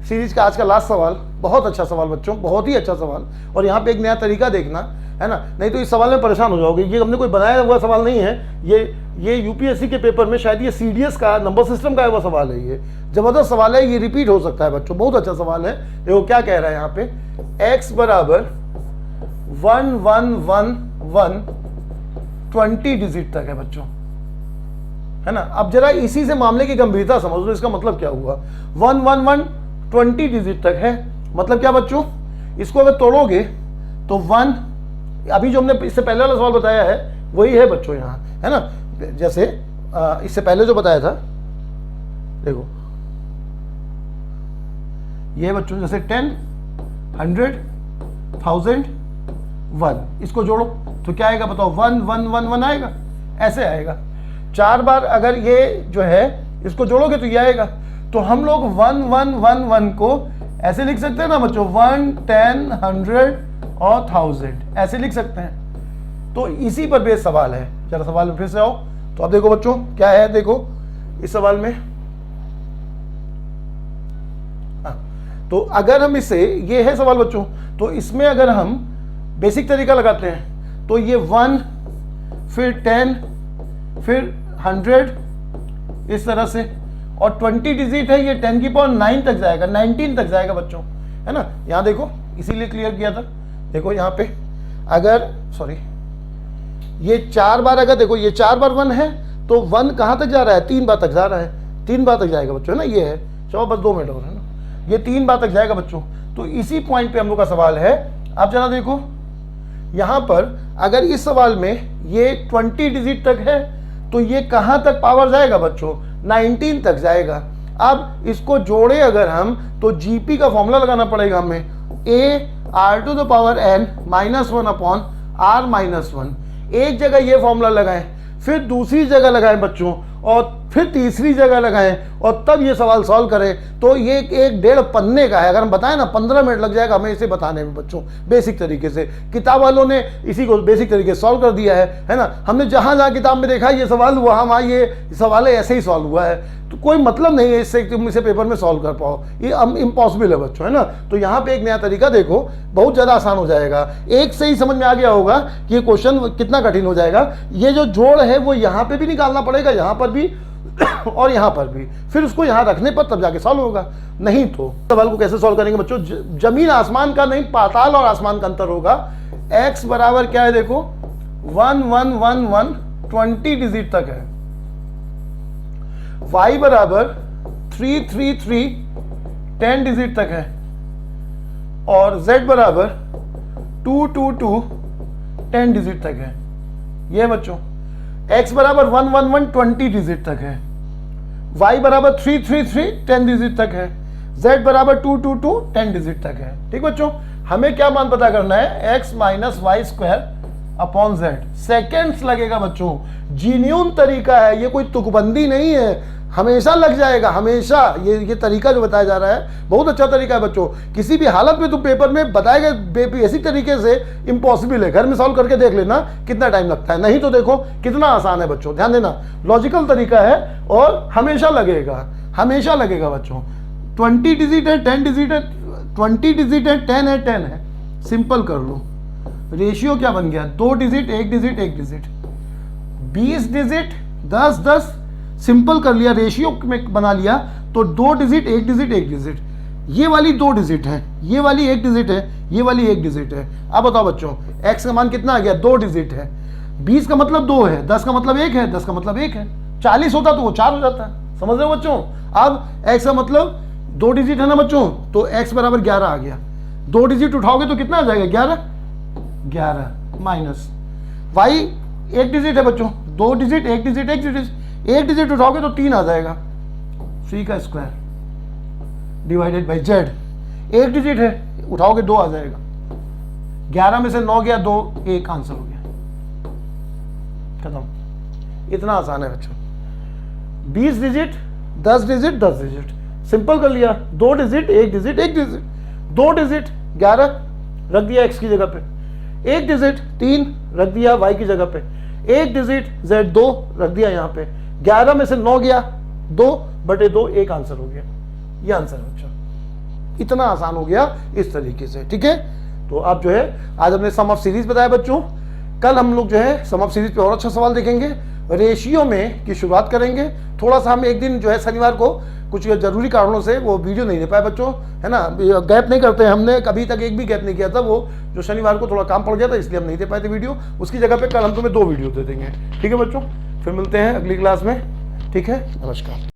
सीरीज का आज का लास्ट सवाल, बहुत अच्छा सवाल बच्चों, बहुत ही अच्छा सवाल। और यहाँ पे एक नया तरीका देखना, है ना, नहीं तो इस सवाल में परेशान हो जाओगे। ये हमने कोई बनाया हुआ सवाल नहीं है, ये यूपीएससी के पेपर में शायद ये सीडीएस का नंबर सिस्टम का है वो सवाल है। ये जबरदस्त सवाल है, ये रिपीट हो सकता है बच्चों, बहुत अच्छा सवाल है। देखो क्या कह रहा है यहाँ पे, x बराबर 1 1 1 1 20 डिजिट तक है बच्चों, है ना। अब जरा इसी से मामले की गंभीरता समझ लो, इसका मतलब क्या हुआ, 1 1 1 20 डिजिट तक है, मतलब क्या बच्चों, इसको अगर तोड़ोगे तो 1, अभी जो हमने इससे पहले वाला सवाल बताया है वही है बच्चों यहाँ, है ना। जैसे इससे पहले जो बताया था, देखो ये बच्चों, जैसे 10, 100, 1000, 1, इसको जोड़ो तो क्या आएगा बताओ, 1 1 1 1 आएगा, ऐसे आएगा। 4 बार अगर ये जो है इसको जोड़ोगे तो ये आएगा। तो हम लोग 1 1 1 1 को ऐसे लिख सकते हैं ना बच्चों, 1 10 100 और 1000 ऐसे लिख सकते हैं। तो इसी पर बेस सवाल है। चलो सवाल में फिर से आओ। तो अब देखो बच्चों क्या है, देखो इस सवाल में, तो अगर हम इसे, ये है सवाल बच्चों, तो इसमें अगर हम बेसिक तरीका लगाते हैं तो ये 1 फिर 10 फिर 100 इस तरह से, और 20 डिजिट है, ये 10 की पावर 9 तक जाएगा, 19 तक जाएगा बच्चों, है ना। यहाँ देखो इसीलिए क्लियर किया था। देखो यहाँ पे अगर, सॉरी, ये 4 बार, अगर देखो ये 4 बार 1 है तो 1 कहाँ तक जा रहा है, 3 बार तक जा रहा है, 3 बार तक जाएगा बच्चों, है ना। ये है, चलो बस 2 मिनट और है ना, ये 3 बार तक जाएगा बच्चों। तो इसी पॉइंट पे हम लोग का सवाल है। अब जरा देखो यहाँ पर, अगर इस सवाल में ये 20 डिजिट तक है तो ये कहाँ तक पावर जाएगा बच्चों, 19 तक जाएगा। अब इसको जोड़े अगर हम, तो जीपी का फॉर्मूला लगाना पड़ेगा हमें, a r to the power n minus 1 upon r minus 1। एक जगह ये फॉर्मूला लगाएं, फिर दूसरी जगह लगाएं बच्चों, और फिर तीसरी जगह लगाएं, और तब ये सवाल सॉल्व करें। तो ये एक 1.5 पन्ने का है। अगर हम बताएं ना 15 मिनट लग जाएगा हमें इसे बताने में बच्चों, बेसिक तरीके से। किताब वालों ने इसी को बेसिक तरीके से सॉल्व कर दिया है ना। हमने जहां जहां किताब में देखा ये सवाल हुआ, हम ये सवाल ऐसे ही सॉल्व हुआ है। तो कोई मतलब नहीं है इससे तुम इसे पेपर में सॉल्व कर पाओ, ये इम्पॉसिबल है बच्चों, है ना। तो यहाँ पे एक नया तरीका देखो, बहुत ज़्यादा आसान हो जाएगा। एक से ही समझ में आ गया होगा कि ये क्वेश्चन कितना कठिन हो जाएगा। ये जो जोड़ है वो यहाँ पे भी निकालना पड़ेगा, यहाँ पर भी और यहाँ पर भी, फिर उसको यहाँ रखने पर तब जाके सॉल्व होगा। नहीं तो सवाल को कैसे सॉल्व करेंगे बच्चों, जमीन आसमान का नहीं, पाताल और आसमान का अंतर होगा। x बराबर क्या है देखो, 1 1 1 1 20 डिजिट तक है। y बराबर 3 3 3 10 डिजिट तक है। और z बराबर 2 2 2 10 डिजिट तक है। ये बच्चों x बराबर 1 1 1 20 डिजिट तक है। y बराबर 3 3 3 10 डिजिट तक है। z बराबर 2 2 2 10 डिजिट तक है। ठीक बच्चों, हमें क्या मान पता करना है, x minus Y square upon Z. Seconds लगेगा बच्चों, जीन्यून तरीका है, ये कोई तुकबंदी नहीं है, हमेशा लग जाएगा, हमेशा। ये तरीका जो बताया जा रहा है बहुत अच्छा तरीका है बच्चों। किसी भी हालत में तुम पेपर में बताए गए बेसिक तरीके से इम्पॉसिबल है, घर में सॉल्व करके देख लेना कितना टाइम लगता है। नहीं तो देखो कितना आसान है बच्चों, ध्यान देना, लॉजिकल तरीका है और हमेशा लगेगा, हमेशा लगेगा बच्चों। 20 डिजिट है, 10 डिजिट है, 20 डिजिट है, 10 है, 10 है, सिंपल कर लो। रेशियो क्या बन गया, 2 digit 1 digit 1 digit, 20 digit 10 10, simple कर लिया, रेशियो में बना लिया। तो 2 डिजिट 1 डिजिट 1 डिजिट, ये वाली 2 डिजिट है, ये वाली 1 डिजिट है, ये वाली 1 डिजिट है। अब बताओ बच्चों x का मान कितना आ गया, 2 डिजिट है। 20 का मतलब 2 है, 10 का मतलब 1 है, 10 का मतलब 1 है। 40 होता तो वो 4 हो जाता है, समझ रहे हो बच्चों। अब x का मतलब 2 डिजिट है ना बच्चों, तो x बराबर 11 आ गया। 2 डिजिट उठाओगे तो कितना आ जाएगा, 11 माइनस y 1 डिजिट है बच्चों, 2 डिजिट 1 डिजिट 1 डिजिट, 1 डिजिट उठाओगे तो 3 आ जाएगा, c का square divided by z। 1 digit है, उठाओगे 2 आ जाएगा। 11 में से 9 गया, 2 1 आंसर हो गया, खत्म। इतना आसान है बच्चों। 20 डिजिट 10 डिजिट 10 डिजिट, सिंपल कर लिया। 2 डिजिट 1 डिजिट 1 डिजिट, 2 डिजिट 11 रख दिया x की जगह पे, 1 डिजिट 3 रख दिया y की जगह पे, 1 डिजिट z 2 रख दिया यहाँ पे। 11 में से 9 गया, 2/2 1 आंसर हो गया। ये आंसर है बच्चा, इतना आसान हो गया इस तरीके से। ठीक है, तो अब जो है आज हमने सम ऑफ सीरीज बताया बच्चों। कल हम लोग जो है सम ऑफ सीरीज पे और अच्छा सवाल देखेंगे, रेशियो में की शुरुआत करेंगे। थोड़ा सा हम एक दिन जो है शनिवार को कुछ जरूरी कारणों से वो वीडियो नहीं दे पाए बच्चों, है ना। गैप नहीं करते हमने, कभी तक एक भी गैप नहीं किया था। वो जो शनिवार को थोड़ा काम पड़ गया था इसलिए हम नहीं दे पाए थे वीडियो। उसकी जगह पे कल हम तुम्हें 2 वीडियो दे देंगे। ठीक है बच्चों, फिर मिलते हैं अगली क्लास में। ठीक है, नमस्कार।